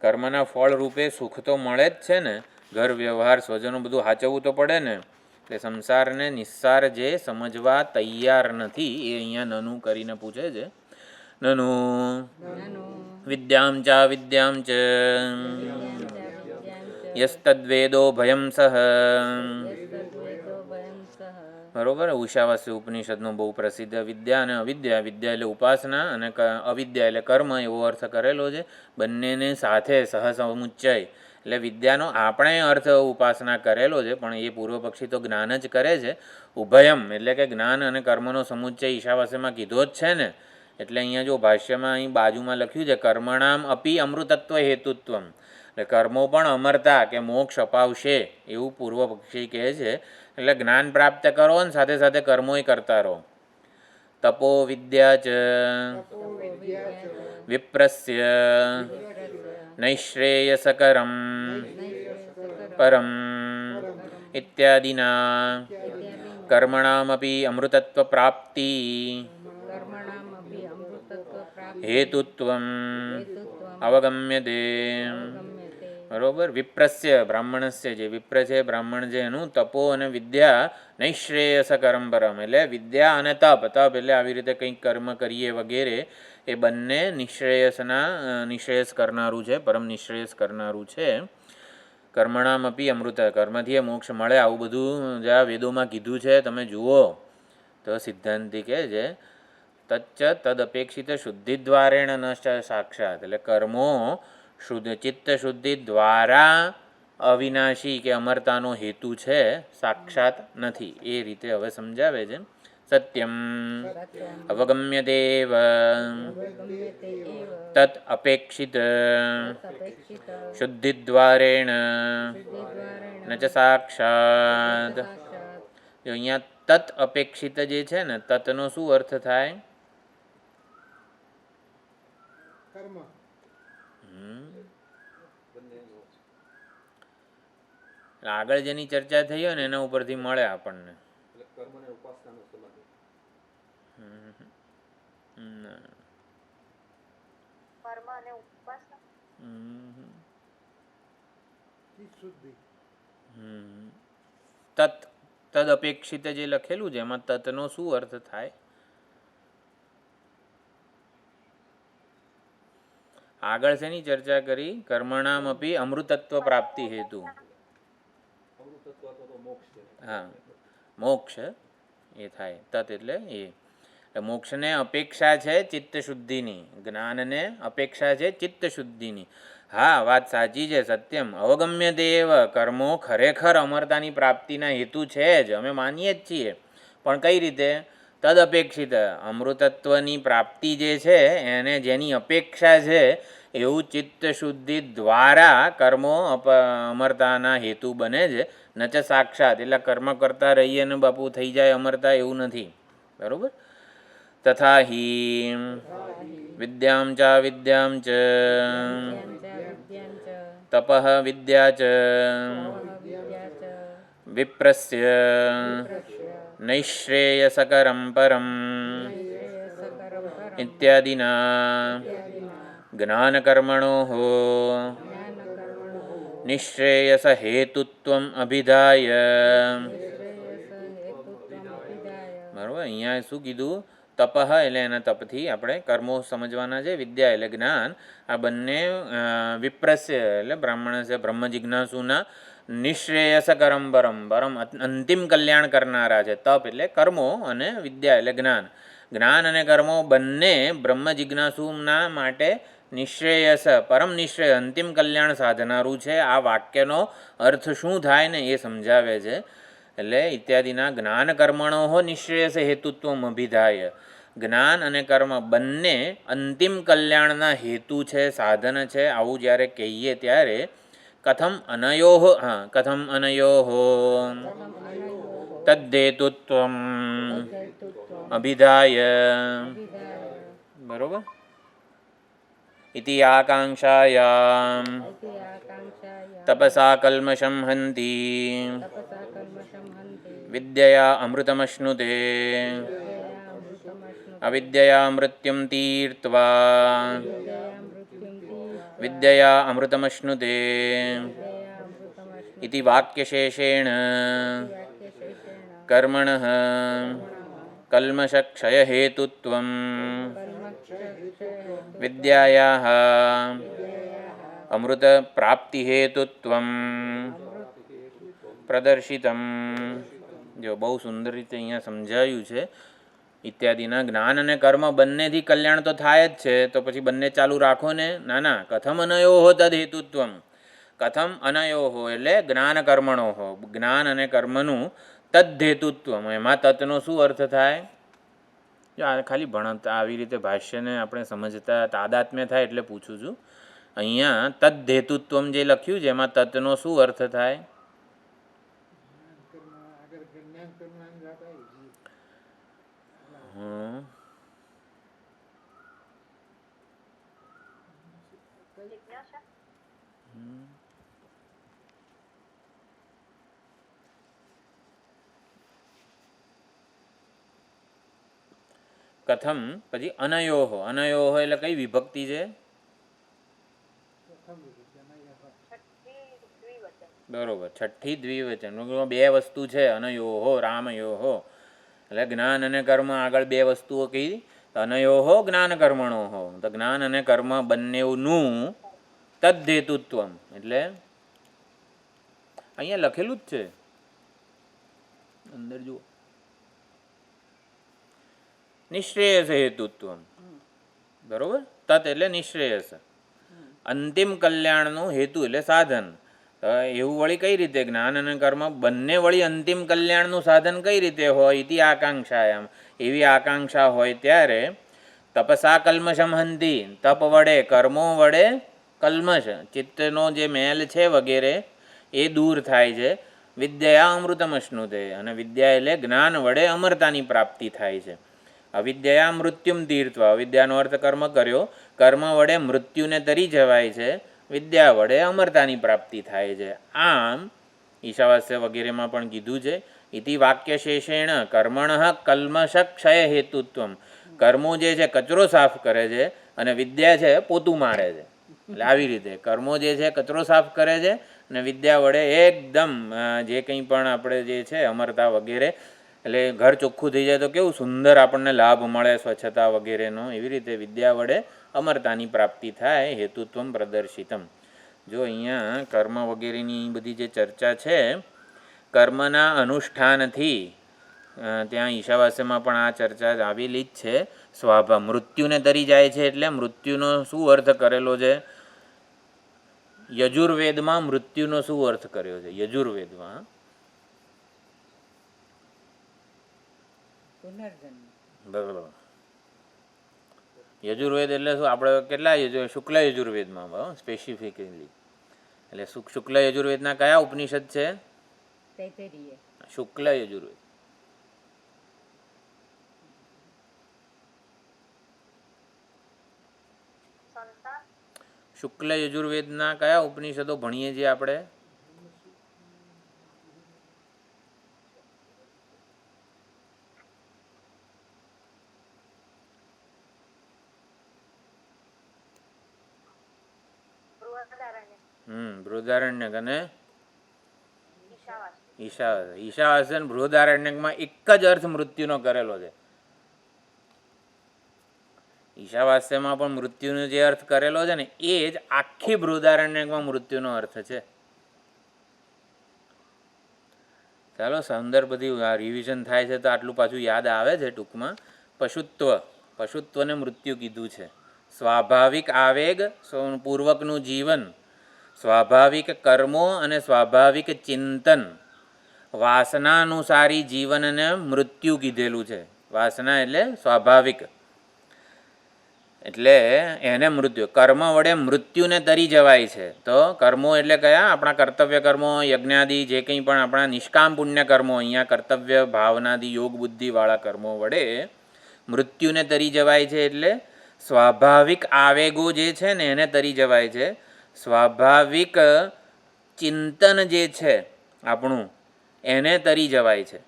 કર્મના ફળ રૂપે સુખ તો મળે જ છે ને, ઘર વ્યવહાર સ્વજનો બધું સાચવવું તો પડે ને. એટલે સંસારને નિસ્સાર જે સમજવા તૈયાર નથી એ અહીંયા નનું કરીને પૂછે છે. નનું વિદ્યામ ચા વિદ્યામ ચ યસ્તદ્વેદો ભયમ સહ. બરોબર, ઉષાવાસ્ય ઉપનિષદનો બહુ પ્રસિદ્ધ વિદ્યા અને અવિદ્યા. વિદ્યા એટલે ઉપાસના અને અવિદ્યા એટલે કર્મ એવો અર્થ કરેલો છે. બંનેને સાથે સહસમુચ્ચય એટલે વિદ્યાનો આપણે અર્થ ઉપાસના કરેલો છે પણ એ પૂર્વ પક્ષી તો જ્ઞાન જ કરે છે. ઉભયમ એટલે કે જ્ઞાન અને કર્મનો સમુચ્ચય ઈશાવાસ્યમાં કીધો જ છે ને. એટલે અહીંયા જો ભાષ્યમાં અહીં બાજુમાં લખ્યું છે કર્મણામ અપી અમૃતત્વ હેતુત્વમ, એટલે કર્મો પણ અમરતા કે મોક્ષ અપાવશે એવું પૂર્વ પક્ષી કહે છે. એટલે જ્ઞાન પ્રાપ્ત કરો ને સાથે સાથે કર્મોય કરતા રહો. તપો વિદ્યા ચ વિપ્રસ્ય નૈશ્રેયસકરમ પરમ ઇત્યાદિના કર્મણામપી અમૃતત્વ પ્રાપ્તિ હેતુત્વમ અવગમ્યતે. બરોબર, વિપ્રસ્ય બ્રાહ્મણસ્ય, જે વિપ્ર છે બ્રાહ્મણ છે એનું તપો અને વિદ્યા નૈશ્રેયસ કર્મ પરમ, એટલે વિદ્યા અને તપ. તપ એટલે આવી રીતે કંઈક કર્મ કરીએ વગેરે એ બંને નિશ્રેયસ કરનારું છે, પરમ નિશ્રેયસ કરનારું છે. કર્મણામપી અમૃત, કર્મથી મોક્ષ મળે આવું બધું જે આ વેદોમાં કીધું છે તમે જુઓ તો સિદ્ધાંતિ કહે છે તચ્ચ તદપેક્ષિત શુદ્ધિદ્વારેણ ન સાક્ષાત, એટલે કર્મો ચિત્ત શુદ્ધિ દ્વારા અવિનાશી કે અમરતાનો હેતુ છે, સાક્ષાત નથી. એ રીતે હવે સમજાવે છે. સત્યમ અવગમ્યદેવ તત અપેક્ષિત શુદ્ધિદ્વારેણ ન ચ સાક્ષાત. જો અહીંયા તત અપેક્ષિત જે છે ને, તતનો શું અર્થ થાય? આગળ જેની ચર્ચા થઈ હોય ને એના ઉપરથી મળે આપણને. તત તદ અપેક્ષિત જે લખેલું છે એમાં તતનો શું અર્થ થાય? આગળ શેની ચર્ચા કરી? કર્મણામ અપી અમૃતત્વ પ્રાપ્તિ હેતુ. હા, મોક્ષ એ થાય તત એટલે એ. મોક્ષને અપેક્ષા છે ચિત્ત શુદ્ધિની, જ્ઞાનને અપેક્ષા છે ચિત્ત શુદ્ધિની. હા, વાત સાચી છે. સત્યમ અવગમ્ય દેવ, કર્મો ખરેખર અમરતાની પ્રાપ્તિના હેતુ છે જ, અમે માનીએ જ છીએ. પણ કઈ રીતે? તદ અપેક્ષિત, અમૃતત્વની પ્રાપ્તિ જે છે એને જેની અપેક્ષા છે એવું ચિત્ત શુદ્ધિ દ્વારા કર્મો અમરતાના હેતુ બને છે. ન ચ સાક્ષાત એટલે કર્મ કરતા રહીએ ને બાપુ થઈ જાય અમરતા એવું નથી. બરાબર. તથા હિ વિદ્યામ ચ વિદ્યામ ચ તપઃ વિદ્યા ચ વિપ્રસ્ય નૈશ્રેયસકરમ પરમ ઇત્યાદિના જ્ઞાનકર્મણોઃ નિશ્રેયસ હેતુત્વમ અભિધાય. બરાબર. અહીંયા શું કીધું? તપઃ એટલે એના તપથી આપણે કર્મો સમજવાના છે. વિદ્યા એટલે જ્ઞાન. આ બંને વિપ્રસ્ય એટલે બ્રાહ્મણ છે બ્રહ્મ જિજ્ઞાસુના નિશ્રેયસકરમ પરમ પરમ અંતિમ કલ્યાણ કરનારા છે. તપ એટલે કર્મો અને વિદ્યા એટલે જ્ઞાન. જ્ઞાન અને કર્મો બંને બ્રહ્મ જિજ્ઞાસુના માટે નિશ્રેયસ પરમ નિશ્રેય અંતિમ કલ્યાણ સાધનારું છે. આ વાક્યનો અર્થ શું થાય ને એ સમજાવે છે. એટલે ઇત્યાદિના જ્ઞાન કર્મણો નિશ્રેયસ હેતુત્વમ અભિધાય. જ્ઞાન અને કર્મ બંને અંતિમ કલ્યાણના હેતુ છે, સાધન છે. આવું જ્યારે કહીએ ત્યારે કથમ અનયોઃ તદ્હેતુત્વમ અભિધાય. બરોબર. ઇતિ આકાંક્ષાયામ તપસા કલ્મષમ હન્તિ વિદ્યયા અમૃતમશ્નુતે અવિદ્યયા મૃત્યુમ તીર્ત્વા વિદ્યયા અમૃતમશ્નુતે ઇતિ વાક્યશેષેણ કર્મણઃ કલ્મષક્ષયહેતુત્વમ વિદ્યાયાઃ અમૃત પ્રાપ્તિહેતુત્વમ પ્રદર્શિતમ. જો બહુ સુંદર રીતે અહીંયા સમજાયું છે. ઇત્યાદિના જ્ઞાન અને કર્મ બંનેથી કલ્યાણ તો થાય જ છે, તો પછી બંને ચાલુ રાખો ને. ના ના. કથમ અનયોઃ તદ હેતુત્વમ. કથમ અનયોઃ એટલે જ્ઞાન કર્મણોઃ, જ્ઞાન અને કર્મનું તદ હેતુત્વમ. એમાં તત્નો શું અર્થ થાય? જો આ ખાલી ભણતા આવી રીતે ભાષ્યને આપણે સમજતા તાદાત્મ્ય થાય એટલે પૂછું છું. અહીંયા તદ હેતુત્વમ જે લખ્યું છે એમાં તત્નો શું અર્થ થાય? કથમ પછી અનયોઃ. અનયોઃ એટલે કઈ વિભક્તિ છે? બરોબર. છઠ્ઠી દ્વિવચન. બે વસ્તુ છે. અનયોઃ રામયોઃ એટલે જ્ઞાન અને કર્મ. આગળ બે વસ્તુઓ કઈ? અનયોઃ જ્ઞાન કર્મણોઃ. તો જ્ઞાન અને કર્મ બંનેનું તદ હેતુત્વમ એટલે અહીંયા લખેલું જ છે અંદર જુઓ. નિશ્રેયસ હેતુત્વમ. બરોબર. તત એટલે નિશ્રેયસ, અંતિમ કલ્યાણનું હેતુ એટલે સાધન. એવું વળી કઈ રીતે જ્ઞાન અને કર્મ બંને વળી અંતિમ કલ્યાણનું સાધન કઈ રીતે હોય? ઇતિ આકાંક્ષાયામ. એવી આકાંક્ષા હોય ત્યારે તપસા કલ્મષમ હંતિ. તપ વડે કર્મો વડે કલ્મષ ચિત્તનો જે મેલ છે વગેરે એ દૂર થાય છે. વિદ્યા અમૃતમશ્નુતે. અને વિદ્યા એટલે જ્ઞાન વડે અમરતાની પ્રાપ્તિ થાય છે. અવિદ્યા મૃત્યુમ તીર્થવા. અવિદ્યાનો અર્થ કર્મ કર્યો. કર્મ વડે મૃત્યુને તરી જવાય છે. વિદ્યા વડે અમરતાની પ્રાપ્તિ થાય છે. આમ ઈશાવાસ્ય વગેરેમાં પણ કીધું છે. ઇતિ વાક્યશેષેણ કર્મણઃ કલ્મષક્ષય હેતુત્વમ. કર્મો જે છે કચરો સાફ કરે છે અને વિદ્યા છે પોતું મારે છે. એટલે આવી રીતે કર્મો જે છે કચરો સાફ કરે છે અને વિદ્યા વડે એકદમ જે કંઈ પણ આપણે જે છે અમરતા વગેરે, એટલે ઘર ચોખ્ખું થઈ જાય તો કેવું સુંદર આપણને લાભ મળે સ્વચ્છતા વગેરેનો. એવી રીતે વિદ્યા વડે અમરતાની પ્રાપ્તિ થાય. હેતુત્વમ પ્રદર્શિતમ. જો અહીંયા કર્મ વગેરેની બધી જે ચર્ચા છે, કર્મના અનુષ્ઠાનથી ત્યાં ઈશાવાસ્યમાં પણ આ ચર્ચા આવેલી જ છે. મૃત્યુને તરી જાય છે એટલે મૃત્યુનો શું અર્થ કરેલો છે? યજુર્વેદમાં મૃત્યુનો શું અર્થ કર્યો છે? યજુર્વેદમાં યજુર્વેદ એટલે શું? આપણે કેટલા શુક્લ યજુર્વેદમાં સ્પેસિફિકલી એટલે શુક્લ યજુર્વેદના કયા ઉપનિષદ છે? શુક્લ યજુર્વેદ. શુક્લ યજુર્વેદના કયા ઉપનિષદો ભણીએ છીએ આપણે? બૃહદારણ્યક અને ઈશાવાસ્ય. બૃહદારણ્યકમાં એક જ અર્થ મૃત્યુનો કરેલો છે. ઈશાવાસ્યમાં પણ મૃત્યુનો જે અર્થ કરેલો છે ને એ જ આખી બૃહદારણ્યકમાં મૃત્યુનો અર્થ છે. ચાલો અંદર બધી રિવિઝન થાય છે તો આટલું પાછું યાદ આવે છે ટૂંકમાં. પશુત્વને મૃત્યુ કીધું છે. સ્વાભાવિક આવેગ પૂર્વકનું જીવન, સ્વાભાવિક કર્મો અને સ્વાભાવિક ચિંતન, વાસનાનુસારી જીવનને મૃત્યુ કીધેલું છે. વાસના એટલે સ્વાભાવિક, એટલે એને મૃત્યુ. કર્મ વડે મૃત્યુને તરી જવાય છે. તો કર્મો એટલે કયા? આપણા કર્તવ્ય કર્મો, યજ્ઞાદિ, જે કંઈ પણ આપણા નિષ્કામ પુણ્ય કર્મો, અહીંયા કર્તવ્ય ભાવનાદિ યોગ બુદ્ધિવાળા કર્મો વડે મૃત્યુને તરી જવાય છે. એટલે સ્વાભાવિક આવેગો જે છે ને એને તરી જવાય છે. સ્વાભાવિક ચિંતન જે છે આપણું એને તરી જવાય છે.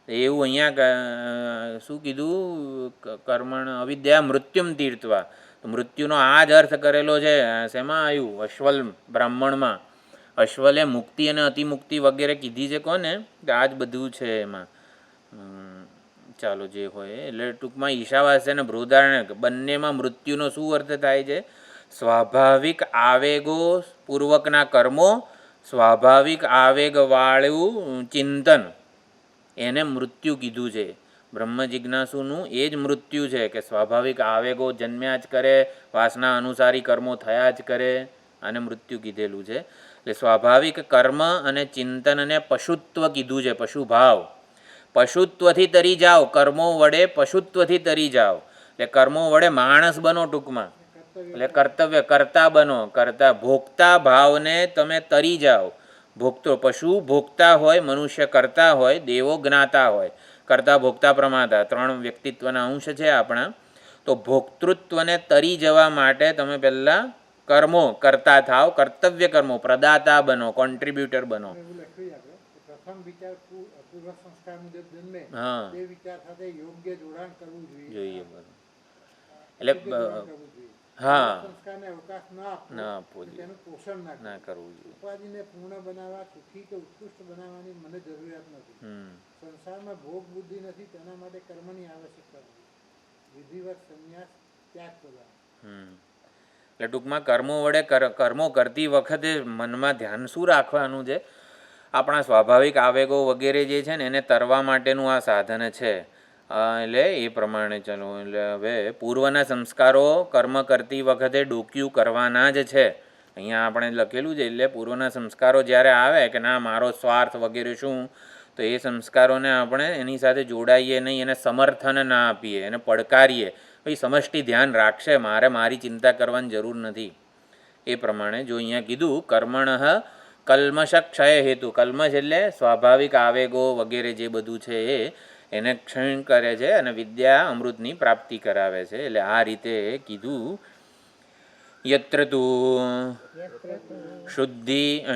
એવું અહીંયા શું કીધું? કર્મણ અવિદ્યા મૃત્યુમ તીર્થવા. મૃત્યુનો આ જ અર્થ કરેલો છે. શેમાં આવ્યું? અશ્વલ બ્રાહ્મણમાં. અશ્વલે મુક્તિ અને અતિમુક્તિ વગેરે કીધી છે. કોને? આ જ બધું છે એમાં. ચાલો જે હોય. એટલે ટૂંકમાં ઈશાવાસ્ય અને બૃહદારણ્યક બંનેમાં મૃત્યુનો શું અર્થ થાય છે? સ્વાભાવિક આવેગો પૂર્વકના કર્મો, સ્વાભાવિક આવેગવાળું ચિંતન, એને મૃત્યુ કીધું છે. બ્રહ્મ જિજ્ઞાસુનું એ જ મૃત્યુ છે કે સ્વાભાવિક આવેગો જન્મ્યા જ કરે, વાસના અનુસારી કર્મો થયા જ કરે, આને મૃત્યુ કીધેલું છે. એટલે સ્વાભાવિક કર્મ અને ચિંતનને પશુત્વ કીધું છે. પશુભાવ. પશુત્વથી તરી જાઓ, કર્મો વડે પશુત્વથી તરી જાઓ. એટલે કર્મો વડે માણસ બનો ટૂંકમાં. એટલે કર્તવ્ય કરતા બનો. કરતા ભોગતા ભાવને તમે તરી જાઓ. ભોગતો પશુ ભોગતા હોય, મનુષ્ય કરતા હોય, દેવો જ્ઞાતા હોય. કરતા ભોગતા પ્રમાતા ત્રણ વ્યક્તિત્વના અંશ છે આપણા. તો ભોક્તૃત્વને તરી જવા માટે તમે પહેલાં કર્મો કરતા થાવ. કર્તવ્ય કર્મો, પ્રદાતા બનો, કોન્ટ્રીબ્યુટર બનો. હા જોઈએ. એટલે હા ના આપવો જોઈએ, ના કરવું જોઈએ. ઉપાધિને પૂર્ણ બનાવવા, સુખી કે ઉત્કૃષ્ટ બનાવવાની મને જરૂરિયાત નથી. સંસારમાં ભોગ બુદ્ધિ નથી, તેના માટે કર્મની આવશ્યકતા નથી. વિધિવત સંન્યાસ ત્યાગ કરવા. એટલે ટૂંકમાં કર્મો વડે કર્મો કરતી વખતે મનમાં ધ્યાન શું રાખવાનું છે? આપણા સ્વાભાવિક આવેગો વગેરે જે છે ને એને તરવા માટેનું આ સાધન છે. એટલે એ પ્રમાણે ચાલો. એટલે હવે પૂર્વના સંસ્કારો કર્મ કરતી વખતે ડોક્યું કરવાના જ છે. અહીંયા આપણે લખેલું છે. એટલે પૂર્વના સંસ્કારો જ્યારે આવે કે ના મારો સ્વાર્થ વગેરે શું, તો એ સંસ્કારોને આપણે એની સાથે જોડાઈએ નહીં, એને સમર્થન ના આપીએ, એને પડકારીએ. ભાઈ સમષ્ટિ ધ્યાન રાખશે, મારે મારી ચિંતા કરવાની જરૂર નથી. એ પ્રમાણે જો અહીંયા કીધું કર્મણ કલ્મશ ક્ષય હેતુ. કલ્મશ એટલે સ્વાભાવિક આવેગો વગેરે જે બધું છે એને ક્ષણ કરે છે અને વિદ્યા અમૃતની પ્રાપ્તિ કરાવે છે. એટલે આ રીતે કીધું. યત્ર તુ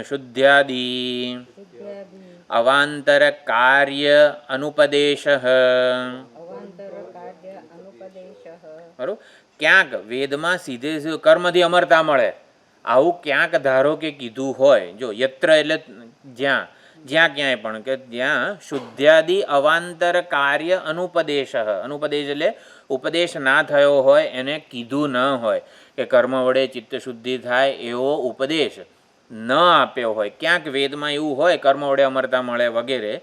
શુદ્ધ્યાદિ અવાંતર કાર્ય અનુપદેશ. બરાબર. ક્યાંક વેદમાં સીધે કર્મથી અમરતા મળે આવું ક્યાંક ધારો કે કીધું હોય. જો યત્ર એટલે જ્યાં, જ્યાં ક્યાંય પણ કે જ્યાં શુદ્ધ્યાદિ અવાંતર કાર્ય અનુપદેશ. અનુપદેશ એટલે ઉપદેશ ના થયો હોય, એને કીધું ન હોય કે કર્મ વડે ચિત્તશુદ્ધિ થાય એવો ઉપદેશ ન આપ્યો હોય. ક્યાંક વેદમાં એવું હોય કર્મ વડે અમરતા મળે વગેરે,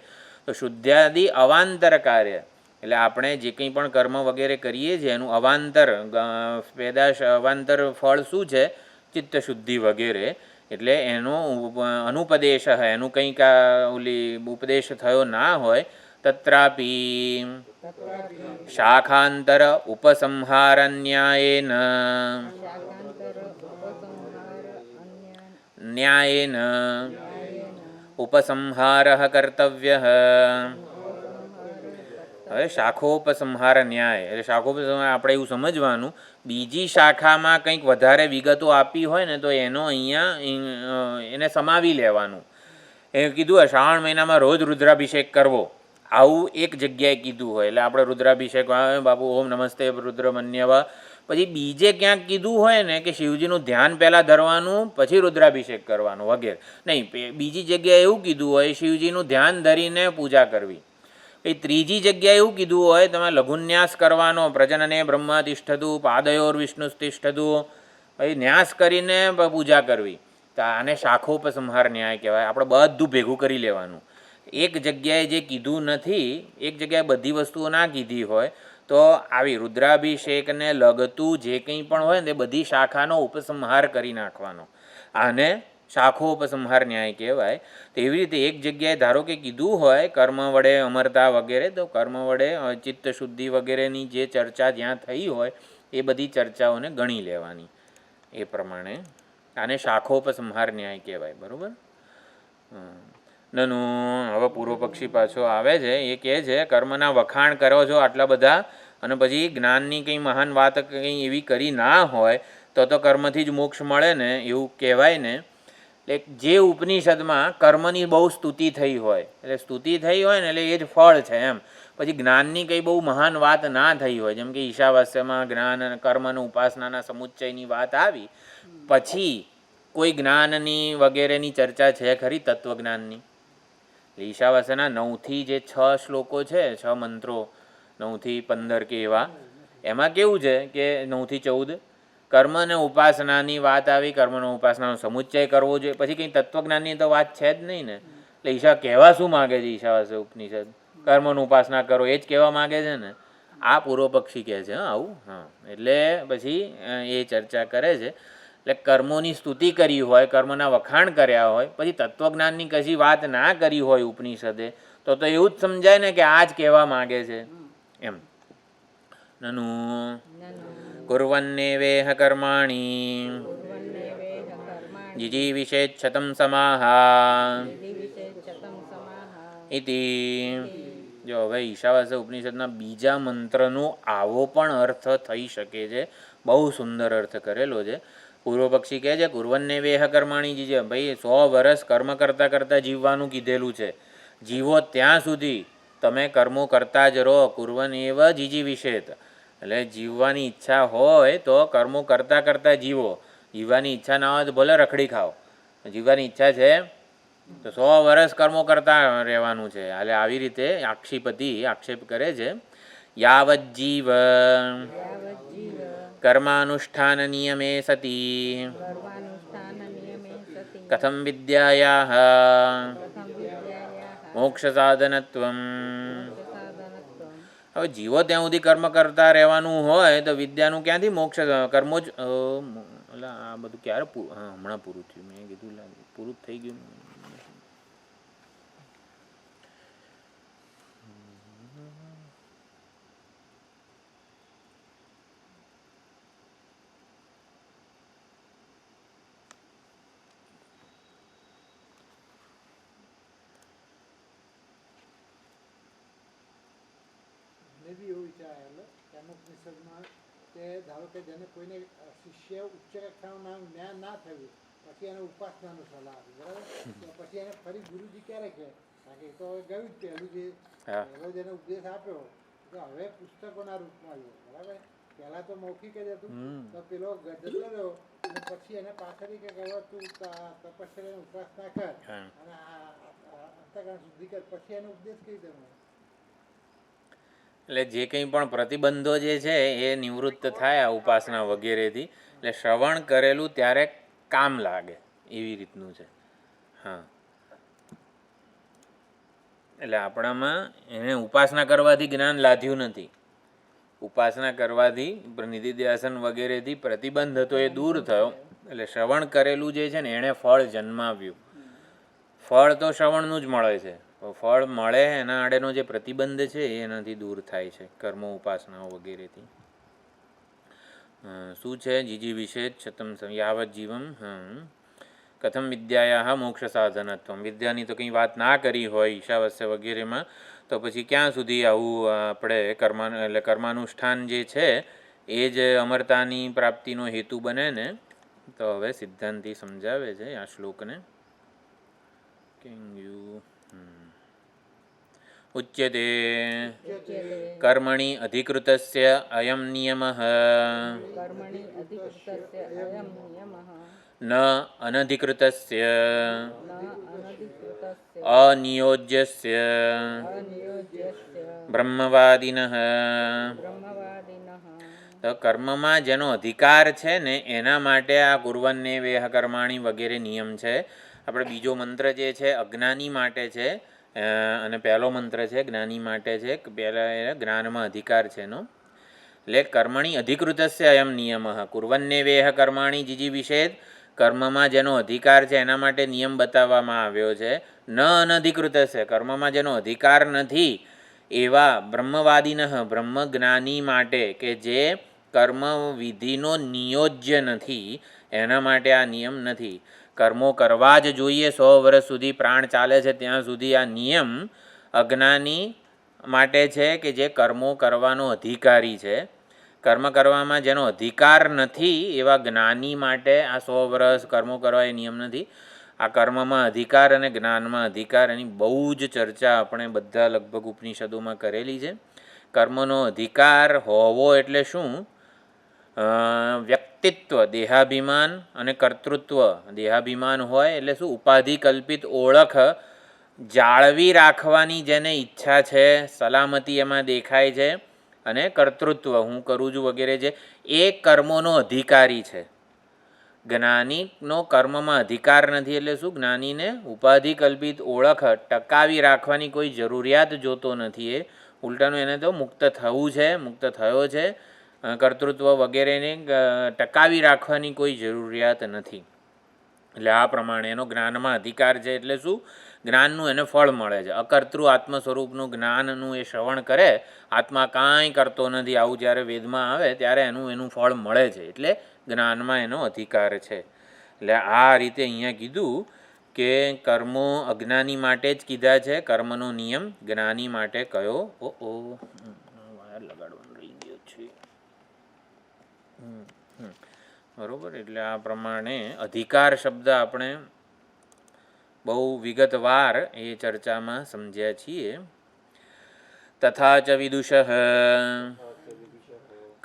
તો શુદ્ધ્યાદિ અવાંતર કાર્ય એટલે આપણે જે કંઈ પણ કર્મ વગેરે કરીએ છીએ એનું અવાંતર પેદાશ અવાંતર ફળ શું છે? ચિત્તશુદ્ધિ વગેરે. એટલે એનો અનુપદેશ એનું કંઈક ઓલી ઉપદેશ થયો ના હોય તત્રાપી શાખાંતર ઉપસંહાર ન્યાયેન ઉપસંહારઃ કર્તવ્યઃ. હવે શાખોપસંહાર ન્યાય એટલે શાખોપસંહાર આપણે એવું સમજવાનું, બીજી શાખામાં કંઈક વધારે વિગતો આપી હોય ને તો એનો અહીંયા એને સમાવી લેવાનું. એ કીધું શ્રાવણ મહિનામાં રોજ રુદ્રાભિષેક કરવો, આવું એક જગ્યાએ કીધું હોય એટલે આપણે રુદ્રાભિષેક બાપુ ઓમ નમસ્તે રુદ્રમન્યવા. પછી બીજે ક્યાંક કીધું હોય ને કે શિવજીનું ધ્યાન પહેલાં ધરવાનું પછી રુદ્રાભિષેક કરવાનું વગેરે, નહીં બીજી જગ્યાએ એવું કીધું હોય શિવજીનું ધ્યાન ધરીને પૂજા કરવી. એ ત્રીજી જગ્યાએ એવું કીધું હોય તમે લઘુન્યાસ કરવાનો, પ્રજનને બ્રહ્મ તિષ્ઠતું પાદયોર વિષ્ણુ તિષ્ઠતું, પછી ન્યાસ કરીને પૂજા કરવી. તો આને શાખોપસંહાર ન્યાય કહેવાય. આપણે બધું ભેગું કરી લેવાનું. એક જગ્યાએ જે કીધું નથી, એક જગ્યાએ બધી વસ્તુઓ ના કીધી હોય તો આવી રુદ્રાભિષેકને લગતું જે કંઈ પણ હોય ને તે બધી શાખાનો ઉપસંહાર કરી નાખવાનો. આને શાખોપસંહાર ન્યાય કહેવાય. તો એવી રીતે એક જગ્યાએ ધારો કે કીધું હોય કર્મ વડે અમરતા વગેરે, તો કર્મ વડે ચિત્ત શુદ્ધિ વગેરેની જે ચર્ચા જ્યાં થઈ હોય એ બધી ચર્ચાઓને ગણી લેવાની. એ પ્રમાણે આને શાખોપસંહાર ન્યાય કહેવાય. બરાબર. નનું હવે પૂર્વ પક્ષી પાછો આવે છે. એ કહે છે કર્મના વખાણ કરો છો આટલા બધા અને પછી જ્ઞાનની કંઈ મહાન વાત કંઈ એવી કરી ના હોય તો કર્મથી જ મોક્ષ મળે ને એવું કહેવાય ને. એટલે જે ઉપનિષદમાં કર્મની બહુ સ્તુતિ થઈ હોય એટલે સ્તુતિ થઈ હોય ને એટલે એ જ ફળ છે એમ. પછી જ્ઞાનની કંઈ બહુ મહાન વાત ના થઈ હોય, જેમ કે ઈશાવાસ્યમાં જ્ઞાન અને કર્મ અને ઉપાસનાના સમુચ્ચયની વાત આવી, પછી કોઈ જ્ઞાનની વગેરેની ચર્ચા છે ખરી તત્વજ્ઞાનની? ઈશાવાસ્યના 9 જે 6 શ્લોકો છે, 6 મંત્રો 9 થી 15 કે એવા, એમાં કેવું છે કે 9 થી 14 કર્મ અને ઉપાસનાની વાત આવી, કર્મનો ઉપાસનાનો સમુચ્ચય કરવો જોઈએ. પછી કંઈ તત્વજ્ઞાનની તો વાત છે જ નહીં ને. એટલે ઈશા કહેવા શું માગે છે? ઈશાવાસ્ય ઉપનિષદ કર્મનું ઉપાસના કરો એ જ કહેવા માગે છે ને. આ પૂર્વ પક્ષી કહે છે આવું. હા, એટલે પછી એ ચર્ચા કરે છે. એટલે કર્મોની સ્તુતિ કરી હોય, કર્મના વખાણ કર્યા હોય, પછી તત્વજ્ઞાનની કશી વાત ના કરી હોય ઉપનિષદે, તો એવું જ સમજાય ને કે આ જ કહેવા માગે છે એમ. નનું કુર્વન્નેવેહ કર્માણી જીજીવિષેચ્છતમ સમાહા ઇતિ. જો હવે ઈશાવાસ્ય ઉપનિષદના બીજા મંત્રનો આવો પણ અર્થ થઈ શકે છે. બહુ સુંદર અર્થ કરેલો છે. પૂર્વ પક્ષી કહે છે કુર્વન્નેવેહ કર્માણી જીજે, ભાઈ 100 વર્ષ કર્મ કરતાં કરતાં જીવવાનું કીધેલું છે. જીવો ત્યાં સુધી તમે કર્મો કરતા જ રહો. કુર્વન એવ જીજીવિષેત, એટલે જીવવાની ઈચ્છા હોય તો કર્મો કરતાં કરતાં જીવો. જીવવાની ઈચ્છા ના હોય તો ભલે રખડી ખાઓ. જીવવાની ઈચ્છા છે તો 100 વર્ષ કર્મો કરતા રહેવાનું છે. એટલે આવી રીતે આક્ષેપતિ આક્ષેપ કરે છે. યાવત જીવ કર્માનુષ્ઠાન નિયમે સતી કથમ વિદ્યાયાઃ મોક્ષ સાધનત્વમ. હવે જીવો ત્યાં સુધી કર્મ કરતા રહેવાનું હોય તો વિદ્યાનું ક્યાંથી મોક્ષ? કર્મો જ એટલે આ બધું ક્યારે હમણાં પૂરું થયું? મેં કીધું પૂરું થઈ ગયું. બી એવું વિચાર આવેલો કેનોપનિષદમાં કે ધારો કે જેને કોઈને શિષ્ય ઉચ્ચ કક્ષાનું જ્ઞાન ના થયું પછી એને ઉપાસનાનો સલાહ આપી, બરાબર? તો પછી એને ફરી ગુરુજી ક્યારે કહે? કારણ કે એ તો ગયું જ પહેલું જે પહેલો જેને ઉપદેશ આપ્યો તો હવે પુસ્તકોના રૂપમાં આવ્યો, બરાબર? પહેલાં તો મૌખિક જ હતું, તો પેલો જતો રહ્યો અને પછી એને પાછળથી કે કહ્યું તું તપસ્યા ઉપાસના કર અને અંતઃકરણ શુદ્ધિ કર, પછી એનો ઉપદેશ કઈ રીતે મળે? એટલે જે કંઈ પણ પ્રતિબંધો જે છે એ નિવૃત્ત થાય ઉપાસના વગેરેથી. એટલે શ્રવણ કરેલું ત્યારે કામ લાગે એવી રીતનું છે. હા, એટલે આપણામાં એને ઉપાસના કરવાથી જ્ઞાન લાદ્યું નથી. ઉપાસના કરવાથી નિધિધ્યાસન વગેરેથી પ્રતિબંધ હતો એ દૂર થયો. એટલે શ્રવણ કરેલું જે છે ને એણે ફળ જન્માવ્યું. ફળ તો શ્રવણનું જ મળે છે. ફળ મળે એના આડેનો જે પ્રતિબંધ છે એનાથી દૂર થાય છે કર્મો ઉપાસનાઓ વગેરેથી. શું છે જીજી વિશેષ શતમ યાવત જીવમ કથમ વિદ્યાયા મોક્ષ સાધનત્વમ. વિદ્યાની તો કંઈ વાત ના કરી હોય ઈશાવસ્ય વગેરેમાં, તો પછી ક્યાં સુધી આવું આપણે એટલે કર્માનુષ્ઠાન જે છે એ જ અમરતાની પ્રાપ્તિનો હેતુ બને ને. તો હવે સિદ્ધાંતિ સમજાવે છે આ શ્લોકને. ઉચ્યતે કર્મણિ અધિકૃતસ્ય અયમ નિયમઃ ન અનધિકૃતસ્ય અનિયોજ્યસ્ય બ્રહ્મવાદિનઃ. તો કર્મમાં જેનો અધિકાર છે ને એના માટે આ કુર્વન્ને વેહ કર્માણી વગેરે નિયમ છે. આપણે બીજો મંત્ર જે છે અજ્ઞાની માટે છે અને પહેલો મંત્ર છે જ્ઞાની માટે છે. પહેલા જ્ઞાનમાં અધિકાર છે એનો. એટલે કર્મણી અધિકૃતસ્ય અયમ નિયમ કુર્વન્ને વેહ કર્માણી જીજી વિષેદ. કર્મમાં જેનો અધિકાર છે એના માટે નિયમ બતાવવામાં આવ્યો છે. ન અનધિકૃત છે, કર્મમાં જેનો અધિકાર નથી એવા બ્રહ્મવાદિન બ્રહ્મજ્ઞાની માટે કે જે કર્મ વિધિનો નિયોજ્ય નથી એના માટે આ નિયમ નથી. કર્મો કરવા જ જોઈએ 100 વર્ષ સુધી પ્રાણ ચાલે છે ત્યાં સુધી આ નિયમ અજ્ઞાની માટે છે કે જે કર્મો કરવાનો અધિકારી છે. કર્મ કરવામાં જેનો અધિકાર નથી એવા જ્ઞાની માટે આ 100 વર્ષ કર્મો કરવા એ નિયમ નથી. આ કર્મમાં અધિકાર અને જ્ઞાનમાં અધિકાર એની બહુ જ ચર્ચા આપણે બધા લગભગ ઉપનિષદોમાં કરેલી છે. કર્મનો અધિકાર હોવો એટલે શું? વ્યક્તિત્વ, દેહાભિમાન અને કર્તૃત્વ. દેહાભિમાન હોય એટલે શું? ઉપાધિ કલ્પિત ઓળખ જાળવી રાખવાની જેને ઈચ્છા છે, સલામતી એમાં દેખાય છે. અને કર્તૃત્વ, હું કરું છું વગેરે છે, એ કર્મોનો અધિકારી છે. જ્ઞાનીનો કર્મમાં અધિકાર નથી એટલે શું? જ્ઞાનીને ઉપાધિ કલ્પિત ઓળખ ટકાવી રાખવાની કોઈ જરૂરિયાત જોતો નથી. એ ઉલટાનું એને તો મુક્ત થવું છે, મુક્ત થયો છે. કર્તૃત્વ વગેરેને ટકાવી રાખવાની કોઈ જરૂરિયાત નથી. એટલે આ પ્રમાણે એનો જ્ઞાનમાં અધિકાર છે. એટલે શું? જ્ઞાનનું એને ફળ મળે છે. અકર્તૃ આત્મ સ્વરૂપનું જ્ઞાનનું એ શ્રવણ કરે, આત્મા કાંઈ કરતો નથી આવું જ્યારે વેદમાં આવે ત્યારે એનું ફળ મળે છે. એટલે જ્ઞાનમાં એનો અધિકાર છે. એટલે આ રીતે અહીંયા કીધું કે કર્મો અજ્ઞાની માટે જ કીધા છે, કર્મનો નિયમ જ્ઞાની માટે કયો. વાયર લગાડવાનું રહી ગયો છે. બરોબર. એટલે આ પ્રમાણે અધિકાર શબ્દ આપણે બહુ વિગતવાર એ ચર્ચામાં સમજ્યા છીએ. તથા ચ વિદુષ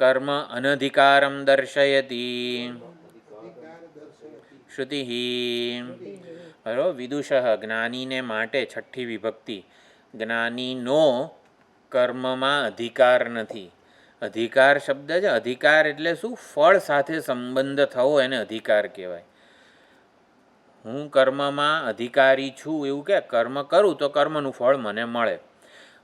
કર્મ અનધિકારમ દર્શયતી શ્રુતિ. બરોબર. વિદુષ જ્ઞાનીને માટે છઠ્ઠી વિભક્તિ. જ્ઞાનીનો કર્મમાં અધિકાર નથી. અધિકાર શબ્દ છે. અધિકાર એટલે શું? ફળ સાથે સંબંધ થવો એને અધિકાર કહેવાય. હું કર્મમાં અધિકારી છું એવું કે કર્મ કરું તો કર્મનું ફળ મને મળે.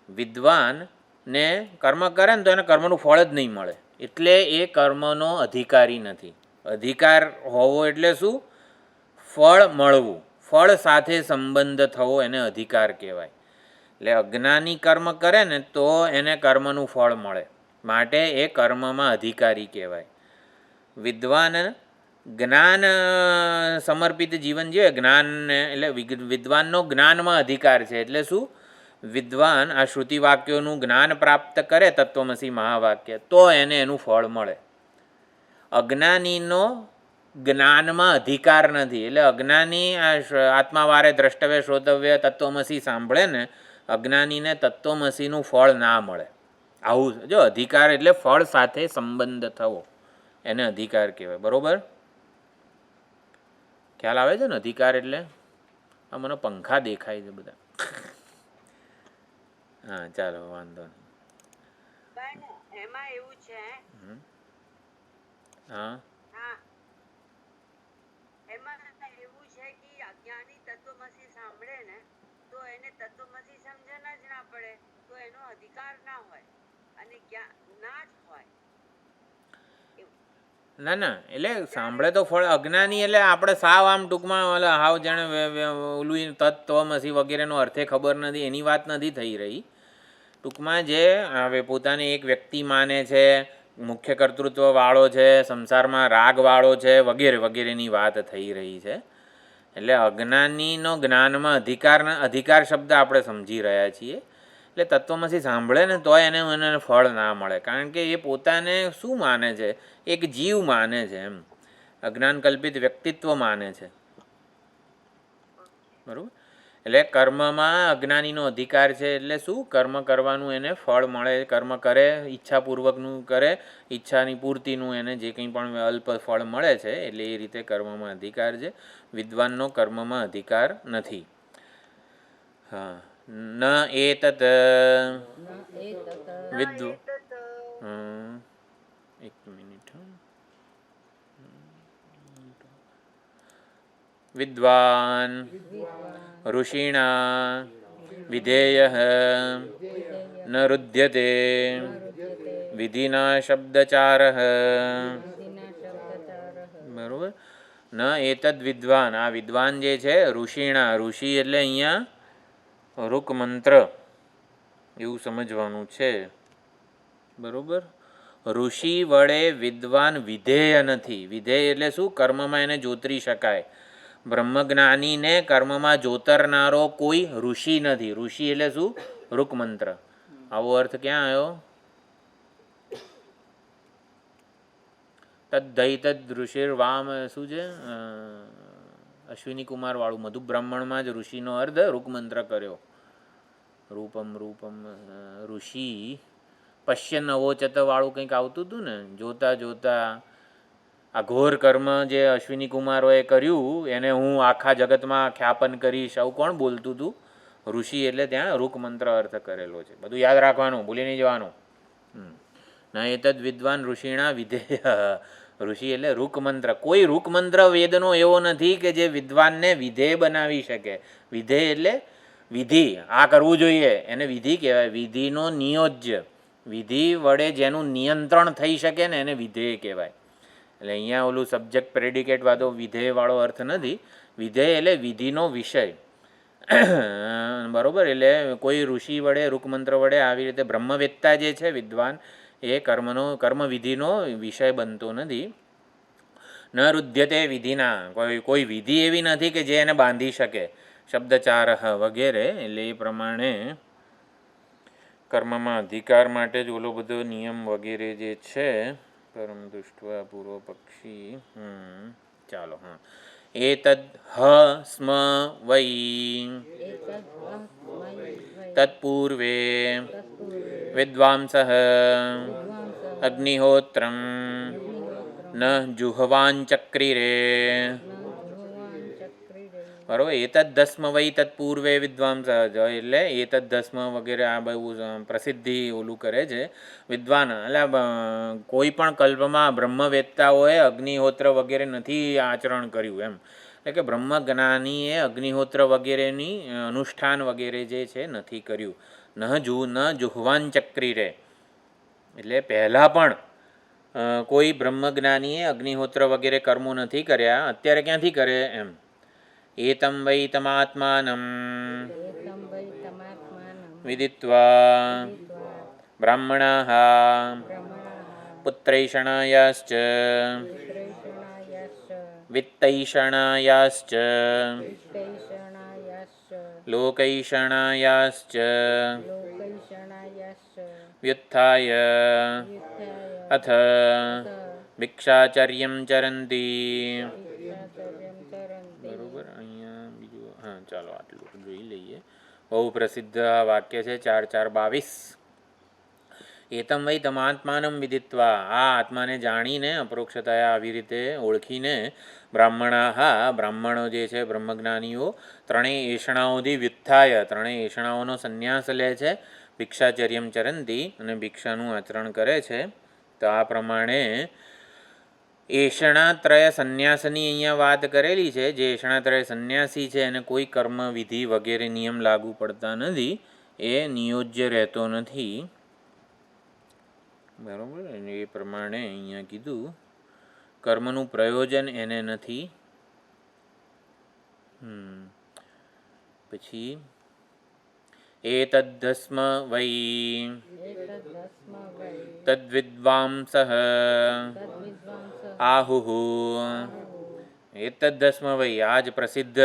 વિદ્વાનને કર્મ કરે ને તો એને કર્મનું ફળ જ નહીં મળે. એટલે એ કર્મનો અધિકારી નથી. અધિકાર હોવો એટલે શું? ફળ મળવું, ફળ સાથે સંબંધ થવો એને અધિકાર કહેવાય. એટલે અજ્ઞાની કર્મ કરે ને તો એને કર્મનું ફળ મળે, માટે એ કર્મમાં અધિકારી કહેવાય. વિદ્વાન જ્ઞાન સમર્પિત જીવન જીવે. જ્ઞાનને એટલે વિદ્વાનનો જ્ઞાનમાં અધિકાર છે. એટલે શું? વિદ્વાન આ શ્રુતિ વાક્યોનું જ્ઞાન પ્રાપ્ત કરે, તત્વમસી મહાવાક્ય, તો એને એનું ફળ મળે. અજ્ઞાનીનો જ્ઞાનમાં અધિકાર નથી. એટલે અજ્ઞાની આત્માવારે દ્રષ્ટવ્ય શ્રોતવ્ય તત્વમસી સાંભળે ને, અજ્ઞાનીને તત્વમસીનું ફળ ના મળે. આવું જો અધિકાર એટલે ફળ સાથે સંબંધ થવો એને અધિકાર કહેવાય. બરોબર? ખ્યાલ આવે છે ને અધિકાર એટલે? આ મને પંખા દેખાય છે બધા. હા ચાલો વાંધો નહીં. એમાં એવું છે. હા એમાં એવું છે કે અજ્ઞાની તત્વમસી સાંભળે ને તો એને તત્વમસી સમજણ જ ના પડે, તો એનો અધિકાર ના હોય અને ના જ હોય. ના ના, એટલે સાંભળે તો ફળ, અજ્ઞાની એટલે આપણે સાવ આમ ટૂંકમાં ઓલા હાવ જાણે ઓલું તત્વમસી વગેરેનો અર્થે ખબર નથી એની વાત નથી થઈ રહી. ટૂંકમાં જે હવે પોતાને એક વ્યક્તિ માને છે, મુખ્ય કર્તૃત્વવાળો છે, સંસારમાં રાગવાળો છે, વગેરે વગેરેની વાત થઈ રહી છે. એટલે અજ્ઞાનીનો જ્ઞાનમાં અધિકાર શબ્દ આપણે સમજી રહ્યા છીએ. એટલે તત્વમસી સાંભળે ને તોય એને ફળ ના મળે, કારણ કે એ પોતાને શું માને છે? એક જીવ માને છે, એમ અજ્ઞાન કલ્પિત વ્યક્તિત્વ માને છે. બરાબર? એટલે કર્મમાં અજ્ઞાનીનો અધિકાર છે. એટલે શું? કર્મ કરવાનું એને ફળ મળે, કર્મ કરે, ઈચ્છાપૂર્વકનું કરે, ઈચ્છાની પૂર્તિનું એને જે કંઈ પણ અલ્પ ફળ મળે છે, એટલે એ રીતે કર્મમાં અધિકાર છે. વિદ્વાનનો કર્મમાં અધિકાર નથી. હા, ન એતત એક મિનિટ, વિદ્વાન ઋષિણા વિધેય ન રુધ્યતે વિધિના શબ્દચાર. બરોબર? ન એતદ વિદ્વાન, આ વિદ્વાન જે છે ઋષિણા, ઋષિ એટલે અહીંયા ઋક મંત્ર એવું સમજવાનું છે. બરોબર? ઋષિ વડે વિદ્વાન વિધેય નથી. વિધેય એટલે શું? કર્મમાં એને જોતરી શકાય. બ્રહ્મજ્ઞાનીને કર્મમાં જોતરનારો કોઈ ઋષિ નથી. ઋષિ એટલે શું? ઋક મંત્ર. આવો અર્થ ક્યાં આવ્યો? તદ્દૈતદ ઋષિર વામ, શું છે? અશ્વિની કુમાર વાળું મધુ બ્રાહ્મણમાં જ ઋષિનો અર્થ ઋકમંત્ર કર્યો. રૂપમ રૂપમ ઋષિ પશ્ય નવોચત વાળું કંઈક આવતું હતું ને, જોતા જોતા આ ઘોર કર્મ જે અશ્વિની કુમારોએ કર્યું એને હું આખા જગતમાં ખ્યાપન કરીશ, આવું કોણ બોલતું હતું? ઋષિ એટલે ત્યાં ઋકમંત્ર અર્થ કરેલો છે. બધું યાદ રાખવાનું, ભૂલી નહીં જવાનું. ના એતદ વિદ્વાન ઋષિણા વિધેય, ઋષિ એટલે ઋકમંત્ર. કોઈ ઋકમંત્ર વેદનો એવો નથી કે જે વિદ્વાનને વિધેય બનાવી શકે. વિધેય એટલે વિધિ, આ કરવું જોઈએ એને વિધિ કહેવાય. વિધિનો નિયોજ્ય, વિધિ વડે જેનું નિયંત્રણ થઈ શકે ને એને વિધેય કહેવાય. એટલે અહીંયા ઓલું સબ્જેક્ટ પ્રેડિકેટ વાળો વિધેય વાળો અર્થ નથી. વિધેય એટલે વિધિનો વિષય. બરોબર? એટલે કોઈ ઋષિ વડે ઋકમંત્ર વડે આવી રીતે બ્રહ્મવેત્તા જે છે વિદ્વાન, એ કર્મવિધિનો વિષય બનતો નથી. ન રુદ્યતે વિધિના, કોઈ વિધિ એવી નથી કે જે એને બાંધી શકે. શબ્દચાર વગેરે, એટલે એ પ્રમાણે કર્મમાં અધિકાર માટે જ ઓલો બધો નિયમ વગેરે જે છે. પરમ દૃષ્ટવા પૂર્વ પક્ષી. ચાલો, હા. એતદ હ સ્મ વૈ તત્પૂર્વે વિદ્વાંસઃ અગ્નિહોત્રમ ન જુહવાંચક્રિરે. બરાબર? એતદ દસ્મ વૈ તત્પૂર્વે વિદ્વાંસ, એટલે એતદ દસ્મ વગેરે આ બહુ પ્રસિદ્ધિ ઓલું કરે છે વિદ્વાન. એટલે કોઈ પણ કલ્પમાં બ્રહ્મવેત્તાઓએ અગ્નિહોત્ર વગેરે નથી આચરણ કર્યું એમ. એટલે કે બ્રહ્મજ્ઞાનીએ અગ્નિહોત્ર વગેરેની અનુષ્ઠાન વગેરે જે છે નથી કર્યું. ન જુહવાંચક્રિરે, એટલે પહેલાં પણ કોઈ બ્રહ્મજ્ઞાનીએ અગ્નિહોત્ર વગેરે કર્મો નથી કર્યા, અત્યારે ક્યાંથી કરે એમ. એતમ વૈ તમાત્માનમ વિદિત્વા બ્રાહ્મણાઃ પુત્રૈષણાયાશ્ચ વિત્તૈષણાયાશ્ચ લોકૈષણાયાશ્ચ વ્યુત્થાય અથ ભિક્ષાચર્યમ ચરંતી. બરોબર? અહીંયા બીજું, હા ચાલો આટલું જોઈ લઈએ. બહુ પ્રસિદ્ધ વાક્ય છે 4:4:22. એતમ વૈ તમાત્માનમ વિદિત્વા, આ આત્માને જાણીને અપરોક્ષતયા આવી રીતે ઓળખીને બ્રાહ્મણાઃ, બ્રાહ્મણો જે છે બ્રહ્મજ્ઞાનીઓ, ત્રણેય એષણાઓથી વ્યુત્થાય, ત્રણેય એષણાઓનો સંન્યાસ લે છે. ભિક્ષાચર્યમ ચરંતી, અને ભિક્ષાનું આચરણ કરે છે. તો આ પ્રમાણે એષણાત્રય સંન્યાસની અહીંયા વાત કરેલી છે. જે એષણાત્રય સંન્યાસી છે એને કોઈ કર્મ વિધિ વગેરે નિયમ લાગુ પડતા નથી, એ નિયોજ્ય રહેતો નથી. બરાબર? એ પ્રમાણે અહીંયા કીધું. કર્મનું પ્રયોજન એને નથી. પછી એતદ્ધસ્મ વૈ તદ્વિદ્વાંસઃ આહુઃ. એતદ્ધસ્મ વૈ, આ જ પ્રસિદ્ધ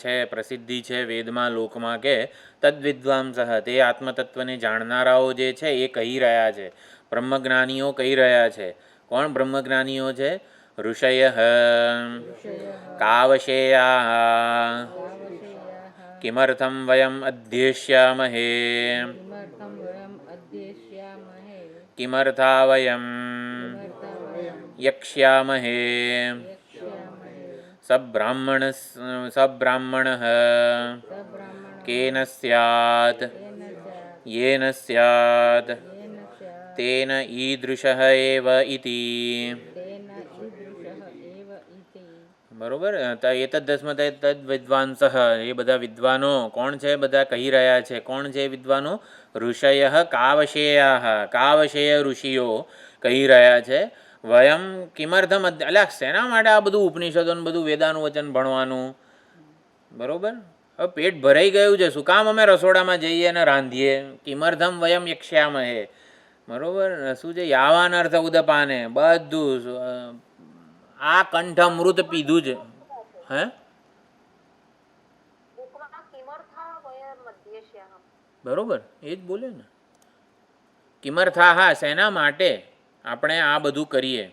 છે, પ્રસિદ્ધિ છે વેદમાં, લોકમાં, કે તદ્વિદ્વાંસઃ, તે આત્મતત્વને જાણનારાઓ જે છે એ કહી રહ્યા છે, બ્રહ્મજ્ઞાનીઓ કહી રહ્યા છે. કોણ બ્રહ્મજ્ઞાનીઓ છે? ઋષયઃ કાવશેયાઃ કિમર્થં વયમ અધ્યેષ્યામહે કિમર્થા વયમ યક્ષ્યામહે સબ્રાહ્મણઃ કેન સ્યાત યેન સ્યાત તેન ઈદૃશઃ એવ ઇતિ. બરોબર. એતદ્દસ્મ તદ્વિદ્વાંસઃ, એ બધા વિદ્વાનો કોણ છે? બધા કહી રહ્યા છે. કોણ છે વિદ્વાનો? ઋષયઃ કાવશેયાઃ, કાવશેય ઋષિઓ કહી રહ્યા છે. વયમ કિમર્થમ, એટલે શેના માટે આ બધું ઉપનિષદોનું બધું વેદાનું વચન ભણવાનું? બરોબર. હવે પેટ ભરાઈ ગયું છે, શું કામ અમે રસોડામાં જઈએ અને રાંધીએ? કિમર્થમ વયમ યક્ષ્યામહે. બરોબર. શું છે? યાવાન અર્થ ઉદપાને, બધું આ કંઠ અમૃત પીધું છે. હે, બરોબર, એ જ બોલે ને. કિમર્થાહા, શેના માટે આપણે આ બધું કરીએ?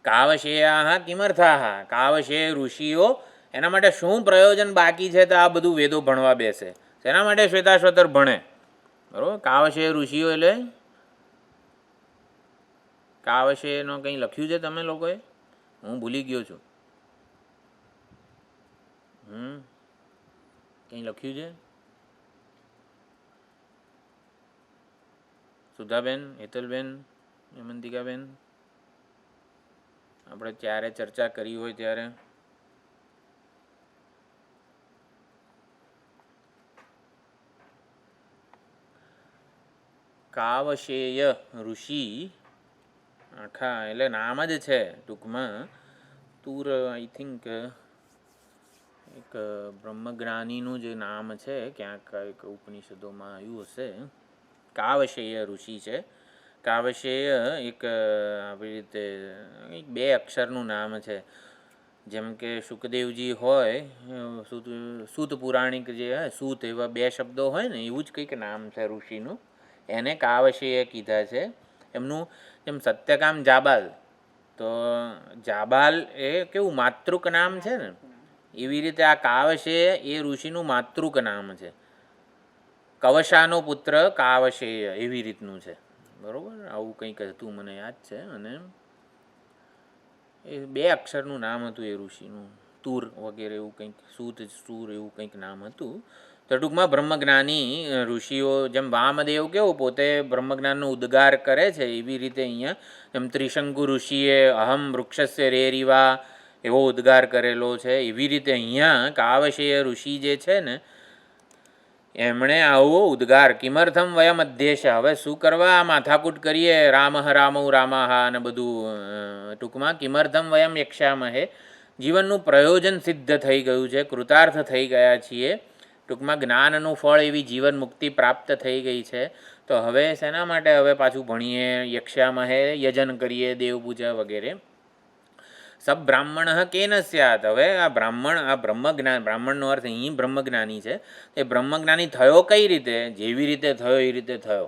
કાવશેયાહ કિમર્થાહા, કાવશેય ઋષિઓ, એના માટે શું પ્રયોજન બાકી છે તો આ બધું વેદો ભણવા બેસે? શેના માટે શ્વેતાશ્વતર ભણે? બરોબર. કાવશેય ઋષિઓ એટલે કાવશેયનો કંઈ લખ્યું છે તમે લોકોએ? હું ભૂલી ગયો છું. કંઈ લખ્યું છે? સુધાબેન, હેતલબેન, હેમંતિકાબેન, આપણે ત્યારે ચર્ચા કરી હોય ત્યારે. કાવશેય ઋષિ આખા એટલે નામ જ છે ટૂંકમાં. તુર આઈ થિંક એક બ્રહ્મજ્ઞાનીનું જે નામ છે, ક્યાંક એક ઉપનિષદોમાં આવ્યું હશે. કાવશેય ઋષિ છે. કાવશેય એક આવી રીતે એક 2 અક્ષરનું નામ છે. જેમ કે શુકદેવજી હોય, સૂત પુરાણિક જે હોય, સૂત, એવા 2 શબ્દો હોય ને, એવું જ કંઈક નામ છે ઋષિનું. એને કાવશેય કીધા છે. એમનું જેમ સત્યકામ જાબાલ, તો જાબાલ એ કેવું માતૃક નામ છે ને, એવી રીતે આ કાવશેય એ ઋષિનું માતૃક નામ છે. કવશાનો પુત્ર કાવશેય, એવી રીતનું છે. બરોબર. આવું કંઈક હતું, મને યાદ છે. અને એ 2 અક્ષરનું નામ હતું એ ઋષિનું, તુર વગેરે એવું કંઈક, સૂત સૂર એવું કંઈક નામ હતું. તો ટૂંકમાં બ્રહ્મજ્ઞાની ઋષિઓ, જેમ વામદેવ કેવું પોતે બ્રહ્મજ્ઞાનનો ઉદ્ગાર કરે છે, એવી રીતે અહીંયા જેમ ત્રિશંકુ ઋષિએ અહમ વૃક્ષસ્ય રેરીવા એવો ઉદ્ગાર કરેલો છે, એવી રીતે અહીંયા કાવશેય ઋષિ જે છે ને, એમણે આવો ઉદ્ગાર. કિમર્થમ વયમ અધ્યેશ, હવે શું કરવા આ માથાકૂટ કરીએ, રામઃ રામૌ રામાહા અને બધું. ટૂંકમાં કિમર્થમ વયમ યક્ષ્યામહે, જીવનનું પ્રયોજન સિદ્ધ થઈ ગયું છે, કૃતાર્થ થઈ ગયા છીએ. ટૂંકમાં જ્ઞાનનું ફળ એવી જીવન મુક્તિ પ્રાપ્ત થઈ ગઈ છે. તો હવે શેના માટે હવે પાછું ભણીએ, યક્ષ્યામહે, યજન કરીએ, દેવ પૂજા વગેરે. સબ બ્રાહ્મણ કેન સ્યાત, હવે આ બ્રાહ્મણ, આ બ્રહ્મજ્ઞાન, બ્રાહ્મણનો અર્થ અહીં બ્રહ્મજ્ઞાની છે. એ બ્રહ્મજ્ઞાની થયો કઈ રીતે? જેવી રીતે થયો એ રીતે થયો.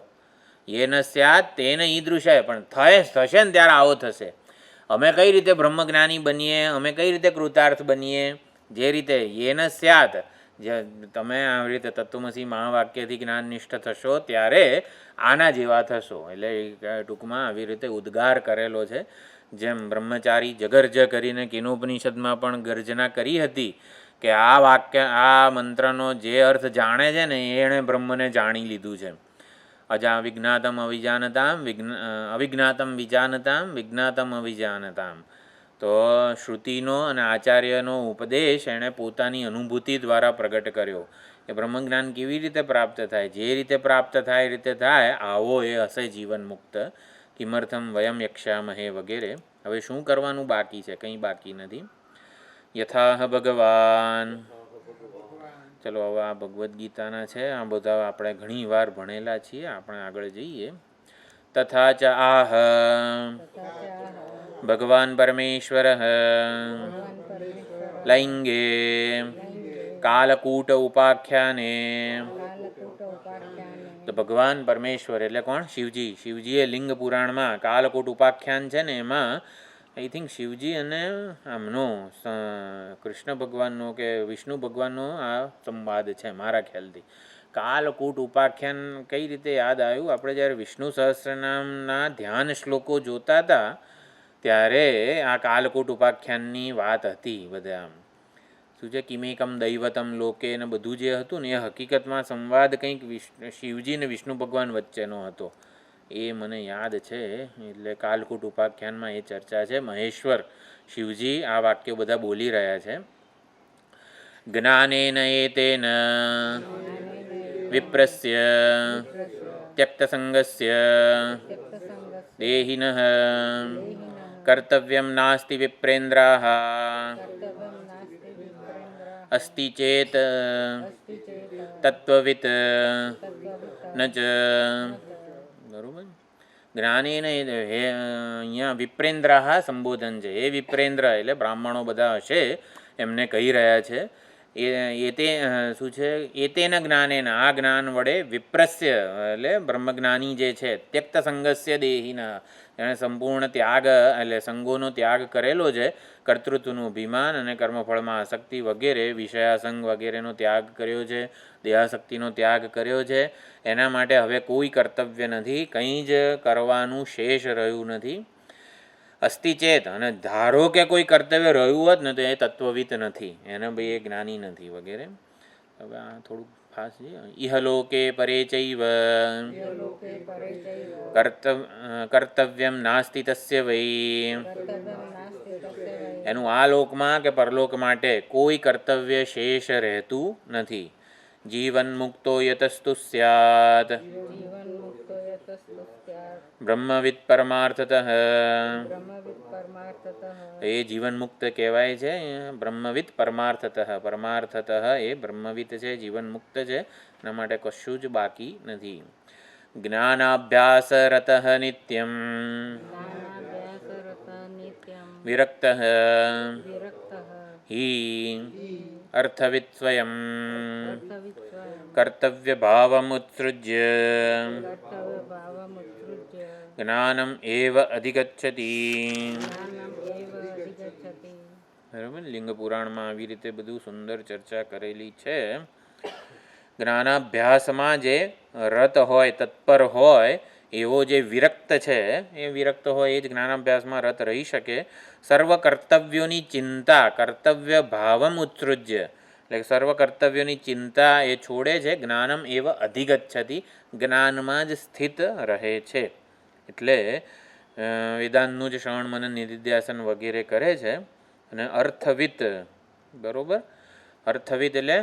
યેન સ્યાત તેન ઈદૃશાય, પણ થશે ને ત્યારે આવો થશે. અમે કઈ રીતે બ્રહ્મજ્ઞાની બનીએ, અમે કઈ રીતે કૃતાર્થ બનીએ? જે રીતે યેન સ્યાત, જે તમે આવી રીતે તત્વમસી મહાવાક્યથી જ્ઞાનનિષ્ઠ થશો ત્યારે આના જેવા થશો. એટલે ટૂંકમાં આવી રીતે ઉદ્ગાર કરેલો છે. જેમ બ્રહ્મચારી જગર્જ કરીને કેનોપનિષદમાં પણ ગર્જના કરી હતી કે આ વાક્ય, આ મંત્રનો જે અર્થ જાણે છે ને એણે બ્રહ્મને જાણી લીધું છે. વિજ્ઞાતમ અવિજાનતામ, અવિજ્ઞાતમ વિજાનતામ, વિજ્ઞાતમ અવિજાનતામ. તો શ્રુતિનો અને આચાર્યનો ઉપદેશ એણે પોતાની અનુભૂતિ દ્વારા પ્રગટ કર્યો કે બ્રહ્મજ્ઞાન કેવી રીતે પ્રાપ્ત થાય. જે રીતે પ્રાપ્ત થાય એ રીતે થાય, આવો એ હશે જીવન મુક્ત. કિમર્થમ વયમ યક્ષ્યામહે વગેરે હવે શું કરવાનું બાકી છે? કંઈ બાકી નથી. યથાહ ભગવાન. ચલો હવે આ ભગવદ્ ગીતાના છે, આ બધા આપણે ઘણી વાર ભણેલા છીએ, આપણે આગળ જઈએ. તથા ચ આહ ભગવાન પરમેશ્વર લૈંગે કાલકૂટ ઉપાખ્યાને. તો ભગવાન પરમેશ્વર એટલે કોણ? શિવજી. શિવજીએ લિંગ પુરાણમાં કાલકૂટ ઉપાખ્યાન છે ને, એમાં આઈ થિંક શિવજી અને આમનો કૃષ્ણ ભગવાનનો કે વિષ્ણુ ભગવાનનો આ સંવાદ છે મારા ખ્યાલથી. કાલકૂટ ઉપાખ્યાન કઈ રીતે યાદ આવ્યું? આપણે જ્યારે વિષ્ણુ સહસ્રનામના ધ્યાન શ્લોકો જોતા હતા ત્યારે આ કાલકૂટ ઉપાખ્યાનની વાત હતી. બધા આમ શું છે, કિમેકમ દૈવતમ લોકે ને બધું જે હતું ને એ હકીકતમાં સંવાદ કંઈક શિવજી ને વિષ્ણુ ભગવાન વચ્ચેનો હતો, એ મને યાદ છે. એટલે કાલકૂટ ઉપાખ્યાનમાં એ ચર્ચા છે. મહેશ્વર શિવજી આ વાક્યો બધા બોલી રહ્યા છે. જ્ઞાનેન એતેન વિપ્રસ્ય ત્યક્તસંગસ્ય દેહિનઃ કર્તવ્યમ નાસ્તિ વિપ્રેન્દ્રાઃ અસ્તિ ચેત તત્વવિત ન ચ. બરોબર. જ્ઞાનેન અહીંયા વિપ્રેન્દ્રાઃ સંબોધન છે. એ વિપ્રેન્દ્ર એટલે બ્રાહ્મણો બધા હશે એમને કહી રહ્યા છે. એ તે શું છે? એતેન જ્ઞાનેન આ જ્ઞાન વડે વિપ્રસ્ય એટલે બ્રહ્મજ્ઞાની જે છે, ત્યક્ત સંગસ્ય દેહિના એણે સંપૂર્ણ ત્યાગ એટલે સંગોનો ત્યાગ કરેલો છે. કર્તૃત્વનું અભિમાન અને કર્મફળમાં આસક્તિ વગેરે વિષયાસંગ વગેરેનો ત્યાગ કર્યો છે. દેહાશક્તિનો ત્યાગ કર્યો છે. એના માટે હવે કોઈ કર્તવ્ય નથી, કંઈ જ કરવાનું શેષ રહ્યું નથી. અસ્તિ ચેત અને ધારો કે કોઈ કર્તવ્ય રહ્યું હોત ને તો એ તત્વવિત નથી, એને ભાઈ એ જ્ઞાની નથી વગેરે. હવે આ થોડુંક ખાસ છે. ઇહલોકે પરે ચૈવ કર્તવ્યમ નાસ્તિ તસ્ય વૈ. એનું આ લોકમાં કે પરલોક માટે કોઈ કર્તવ્ય શેષ રહેતું નથી. જીવન મુક્તો યતસ્તુ સ્યાત બ્રહ્મવિદ પરમાર્થતઃ. એ જીવન મુક્ત કહેવાય છે. બ્રહ્મવિદ પરમાર્થતઃ, પરમાર્થતઃ એ બ્રહ્મવિદ છે, જીવન મુક્ત છે, એના માટે કશું જ બાકી નથી. જ્ઞાનાભ્યાસરતઃ નિત્યમ વિરક્તઃ હિ અર્થવિદ સ્વયં કર્તવ્ય ભાવમુત્સૃજ્ય જ્ઞાનમ એવ અધિગચ્છતિ. બરાબર. લિંગ પુરાણમાં આવી રીતે બધું સુંદર ચર્ચા કરેલી છે. જ્ઞાનાભ્યાસમાં જે રત હોય, તત્પર હોય એવો જે વિરક્ત છે, એ વિરક્ત હોય એ જ જ્ઞાનાભ્યાસમાં રત રહી શકે. સર્વ કર્તવ્યોની ચિંતા કર્તવ્ય ભાવમ ઉત્સૃજ્ય એટલે સર્વ કર્તવ્યોની ચિંતા એ છોડે છે. જ્ઞાનમ એવ અધિગચ્છતિ જ્ઞાનમાં જ સ્થિત રહે છે. એટલે વેદાંતનું જ શ્રવણ મનન નિધિધ્યાસન વગેરે કરે છે. અને અર્થવિત, બરોબર, અર્થવિત એટલે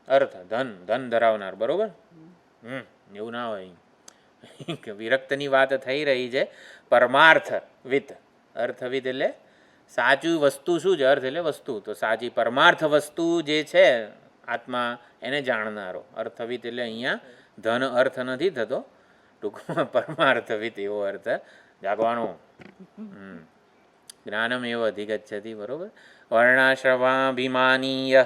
અર્થ, ધન, ધન ધરાવનાર, બરોબર. એવું ના હોય, વિરક્તની વાત થઈ રહી છે. પરમાર્થવિત, અર્થવિત એટલે સાચું વસ્તુ શું છે? અર્થ એટલે વસ્તુ, તો સાચી પરમાર્થ વસ્તુ જે છે આત્મા એને જાણનારો. અર્થવિત એટલે અહીંયા ધન અર્થ નથી થતો, ટૂંકમાં પરમાર્થવિત એવો અર્થ જાગવાનો. જ્ઞાનમ એવો અધિગચ્છતિ. બરોબર. વર્ણાશ્રમાભિમાનીય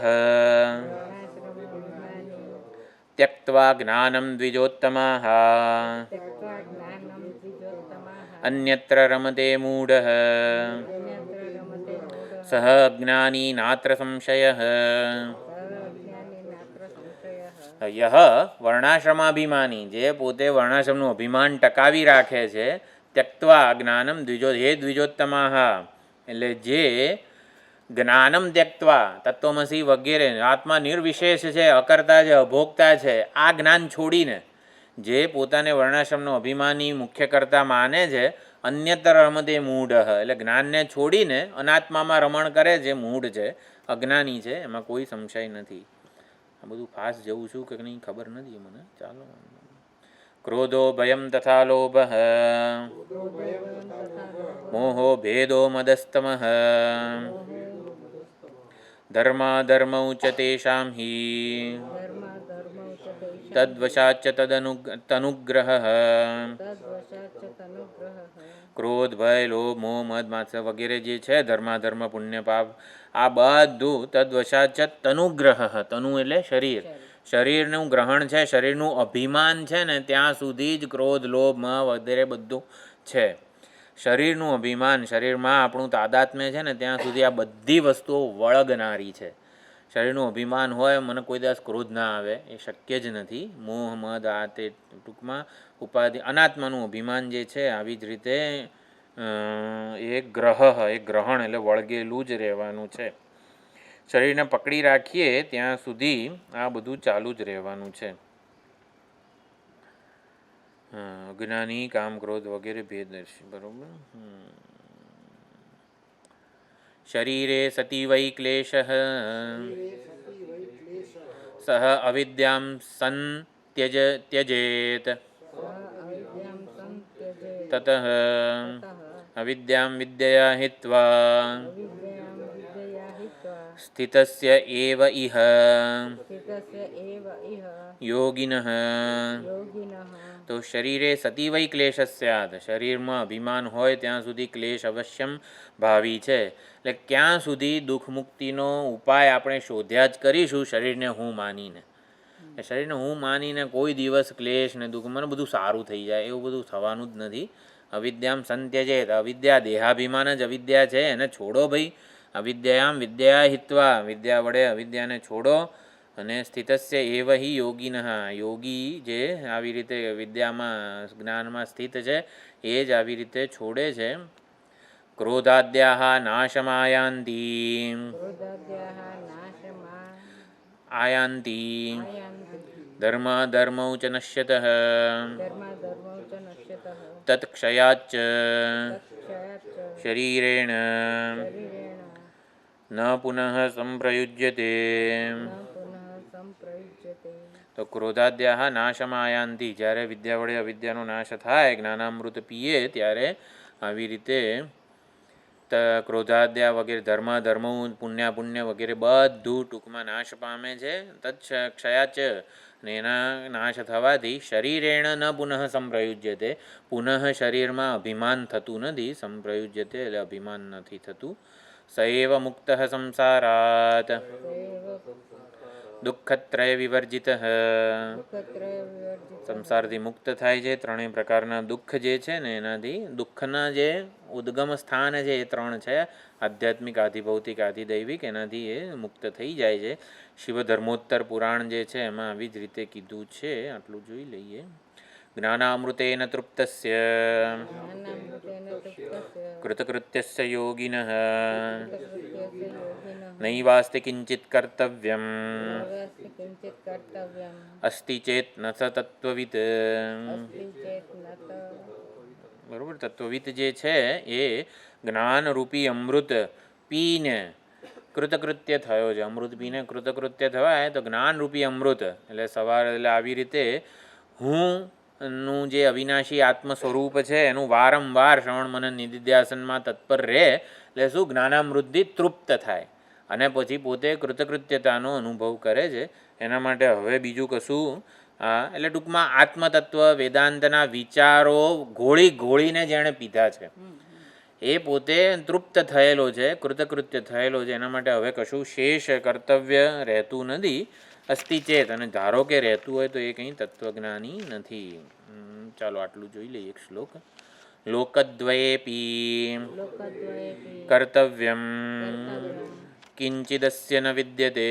ત્યક્ત્વા જ્ઞાનમ દ્વિજોત્તમાઃ અન્યત્ર રમતે મૂઢઃ સહ જ્ઞાની નાત્ર સંશયઃ. યહ વર્ણાશ્રમાભિમાની જે પોતે વર્ણાશ્રમનું અભિમાન ટકાવી રાખે છે. ત્યક્ત્વા જ્ઞાનમ હે દ્વિજોત્તમાઃ એટલે જે જ્ઞાનમ ત્યક્ત્વા તત્વમસી વગેરે આત્મા નિર્વિશેષ છે, અકર્તા છે, અભોગતા છે, આ જ્ઞાન છોડીને જે પોતાને વર્ણાશ્રમનો અભિમાની મુખ્ય કર્તા માને છે, અન્યત્ર રમતે મૂઢ એટલે જ્ઞાનને છોડીને અનાત્મામાં રમણ કરે છે, મૂઢ છે, અજ્ઞાની છે, એમાં કોઈ સંશય નથી. આ બધું ફાસ્ટ જવું છું કે નહીં ખબર નથી મને. ચાલો. ક્રોધો ભયમ તથા લોભઃ મોહો ભેદો મદસ્તમઃ ધર્માધર્મૌ ચ તેષાં હિ તદ્વશાચ્ચ તનુગ્રહઃ ક્રોધ ભય લોભ મોહ મદ માત્સર્ય વગેરે જે છે ધર્માધર્મ પુણ્ય પાપ આ બધું તદ્વશાચ્ચ તનુગ્રહ તનુ એટલે શરીર શરીરનું ગ્રહણ છે શરીરનું અભિમાન છે ને ત્યાં સુધી જ ક્રોધ લોભ મોહ વગેરે બધું છે શરીરનું અભિમાન શરીરમાં આપણું તાદાત્મ્ય છે ને ત્યાં સુધી આ બધી વસ્તુઓ વળગનારી છે શરીરનું અભિમાન હોય મને કોઈ દિવસ ક્રોધ ના આવે એ શક્ય જ નથી મોહ મદ આ તે ટૂંકમાં ઉપાધિ અનાત્માનું અભિમાન જે છે આવી જ રીતે એ ગ્રહણ એટલે વળગેલું જ રહેવાનું છે શરીરને પકડી રાખીએ ત્યાં સુધી આ બધું ચાલુ જ રહેવાનું છે અજ્ઞાની કામ ક્રોધ વગેરે ભેદદર્શી બરોબર શરીરે સતી વૈ ક્લેશ સહ અવિદ્યામ ત્યજેત તતઃ અવિદ્યામ વિદ્યયા હિત્વા સ્થિતસ્ય એવ ઇહ યોગિનઃ તો શરીરે સતી વૈ ક્લેશ સ્યાદ શરીરમાં અભિમાન હોય ત્યાં સુધી ક્લેશ અવશ્યમ ભાવી છે એટલે ક્યાં સુધી દુઃખ મુક્તિનો ઉપાય આપણે શોધ્યા જ કરીશું શરીરને હું માનીને શરીરને હું માનીને કોઈ દિવસ ક્લેશ ને દુઃખ મને બધું સારું થઈ જાય એવું બધું થવાનું જ નથી અવિદ્યામ સંત્યજેત અવિદ્યા દેહાભિમાન જ અવિદ્યા છે એને છોડો ભાઈ અવિદ્યામ વિદ્યા હિત્વા વિદ્યા વડે અવિદ્યાને છોડો અને સ્થિતસ્ય એવ હિ યોગિનઃ યોગી જે આવી રીતે વિદ્યામાં જ્ઞાનમાં સ્થિત છે એ જ આવી રીતે છોડે છે ક્રોધાદ્યાઃ નાશમાયાન્તિ આયાન્તિ ધર્માધર્મૌ ચ નશ્યતઃ તત્ક્ષયાચ્ચ શરીરેણ ન પુનઃ સંપ્રયુજ્યતે તો ક્રોધાદ્યાઃ નાશમાયાન્તિ જ્યારે વિદ્યા વડે અવિદ્યાનો નાશ થાય જ્ઞાનામૃત પીએ ત્યારે આવી રીતે ક્રોધાદ્યા વગેરે ધર્મ પુણ્ય વગેરે બધું ટૂંકમાં નાશ પામે છે તત્ક્ષયાચ અને એના નાશ થવાથી શરીરેણ ન પુનઃ સંપ્રયુજ્યતે પુનઃ શરીરમાં અભિમાન થતું નથી સંપ્રયુજ્યતે એટલે અભિમાન નથી થતું સએવ મુક્ત સંસારાત દુઃખત્રય વિવર્જિત સંસારથી મુક્ત થાય છે ત્રણેય પ્રકારના દુઃખ જે છે ને એનાથી દુઃખના જે ઉદ્ગમ સ્થાન છે એ ત્રણ છે આધ્યાત્મિક આધિભૌતિક આધિદૈવિક એનાથી એ મુક્ત થઈ જાય છે શિવ ધર્મોત્તર પુરાણ જે છે એમાં આવી જ રીતે કીધું છે આટલું જોઈ લઈએ જ્ઞાનામૃતેન તૃપ્તસ્ય કૃતકૃત્યસ્ય યોગિનઃ નૈવાસ્તિ કિંચિત કર્તવ્યમ અસ્તિ ચેત ન સ તત્વવિત બરોબર તત્વવિત જે છે એ જ્ઞાનરૂપી અમૃત પીને કૃતકૃત્ય થયો છે અમૃત પીને કૃતકૃત્ય થવાય તો જ્ઞાનરૂપી અમૃત એટલે સવારે એટલે આવી રીતે હું નું જે અવિનાશી આત્મ સ્વરૂપ છે એનું વારંવાર શ્રવણ મનન નિધિધ્યાસનમાં તત્પર રહે એટલે શું જ્ઞાનામૃતથી તૃપ્ત થાય અને પછી પોતે કૃતકૃત્યતાનો અનુભવ કરે છે એના માટે હવે બીજું કશું એટલે ટૂંકમાં આત્મતત્વ વેદાંતના વિચારો ઘોળીને જેણે પીધા છે એ પોતે તૃપ્ત થયેલો છે કૃતકૃત્ય થયેલો છે એના માટે હવે કશું શેષ કર્તવ્ય રહેતું નથી અસ્તિ ચેત અને ધારો કે રહેતું હોય તો એ કંઈ તત્વજ્ઞાની નથી ચાલો આટલું જોઈ લઈએ એક શ્લોક લોકદ્વયેપી કર્તવ્યમ કિંચિદસ્ય ન વિદ્યતે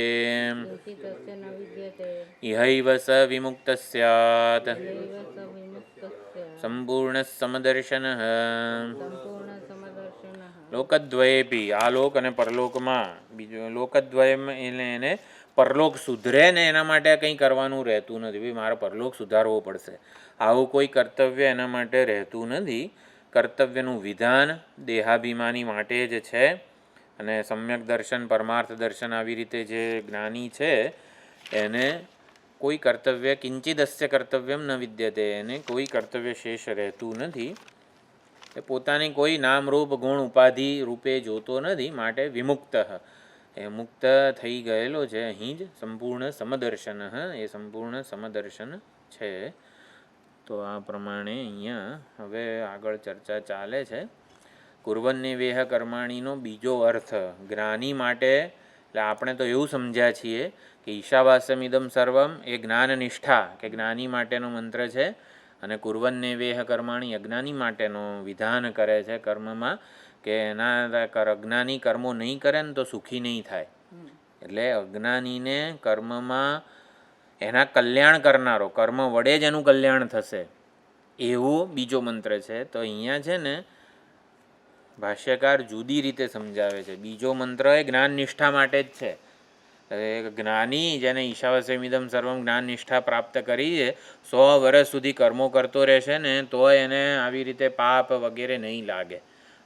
ઇહૈવ સ વિમુક્ત સ્યાત સંપૂર્ણ સમદર્શન લોકદ્વયેપી આ લોક અને પરલોકમાં બીજું લોકદ્વયમ એટલે એને પરલોક સુધરે ને એના માટે કંઈ કરવાનું રહેતું નથી ભાઈ મારે પરલોક સુધારવો પડશે આવું કોઈ કર્તવ્ય એના માટે રહેતું નથી કર્તવ્યનું વિધાન દેહાભિમાની માટે જ છે અને સમ્યક દર્શન પરમાર્થ દર્શન આવી રીતે જે જ્ઞાની છે એને કોઈ કર્તવ્ય કિંચિદસ્ય કર્તવ્યમ ન વિદ્યતે, એને કોઈ કર્તવ્ય શેષ રહેતું નથી. એ પોતાની કોઈ નામરૂપ ગુણ ઉપાધિ રૂપે જોતો નથી, માટે વિમુક્ત, એ મુક્ત થઈ ગયેલો છે. અહીં જ સંપૂર્ણ સમદર્શન, એ સંપૂર્ણ સમદર્શન છે. તો આ પ્રમાણે અહીંયા હવે આગળ ચર્ચા ચાલે છે. કુર્વન્નિવેહ કર્માણીનો બીજો અર્થ જ્ઞાની માટે, એટલે આપણે તો એવું સમજ્યા છીએ કે ઈશાવાસ્યમિદમ સર્વમ એ જ્ઞાનનિષ્ઠા કે જ્ઞાની માટેનો મંત્ર છે, અને કુર્વન્નિવેહ કર્માણી અજ્ઞાની માટેનો વિધાન કરે છે કર્મમાં, કે એના અજ્ઞાની કર્મો નહીં કરે ને તો સુખી નહીં થાય. એટલે અજ્ઞાનીને કર્મમાં એના કલ્યાણ કરનારો, કર્મ વડે જ એનું કલ્યાણ થશે એવો બીજો મંત્ર છે. તો અહીંયા છે ને ભાષ્યકાર જુદી રીતે સમજાવે છે. બીજો મંત્ર એ જ્ઞાન નિષ્ઠા માટે જ છે. જ્ઞાની જેને ઈશાવાસ્યમિદમ સર્વમ જ્ઞાન નિષ્ઠા પ્રાપ્ત કરી છે, 100 વર્ષ સુધી કર્મો કરતો રહેશે ને તો એને આવી રીતે પાપ વગેરે નહીં લાગે.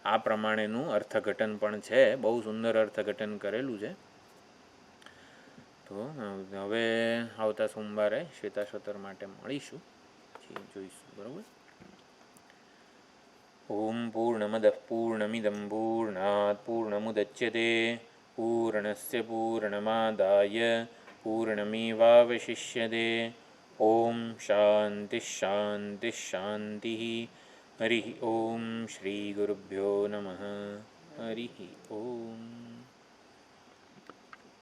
આ પ્રમાણેનું અર્થઘટન પણ છે. બહુ સુંદર અર્થઘટન કરેલું છે. તો હવે આવતા સોમવારે શ્વેતાશ્વતર માટે મળીશું, પછી જોઈશું. બરાબર. ઓમ પૂર્ણમદઃ પૂર્ણમિદં પૂર્ણાત પૂર્ણમુદચ્યતે પૂર્ણસ્ય પૂર્ણમાદાય પૂર્ણમેવાવશિષ્યતે. ઓમ શાંતિ શાંતિ શાંતિ. હરિ ઓમ શ્રી ગુરુભ્યો નમઃ. હરિ ઓમ.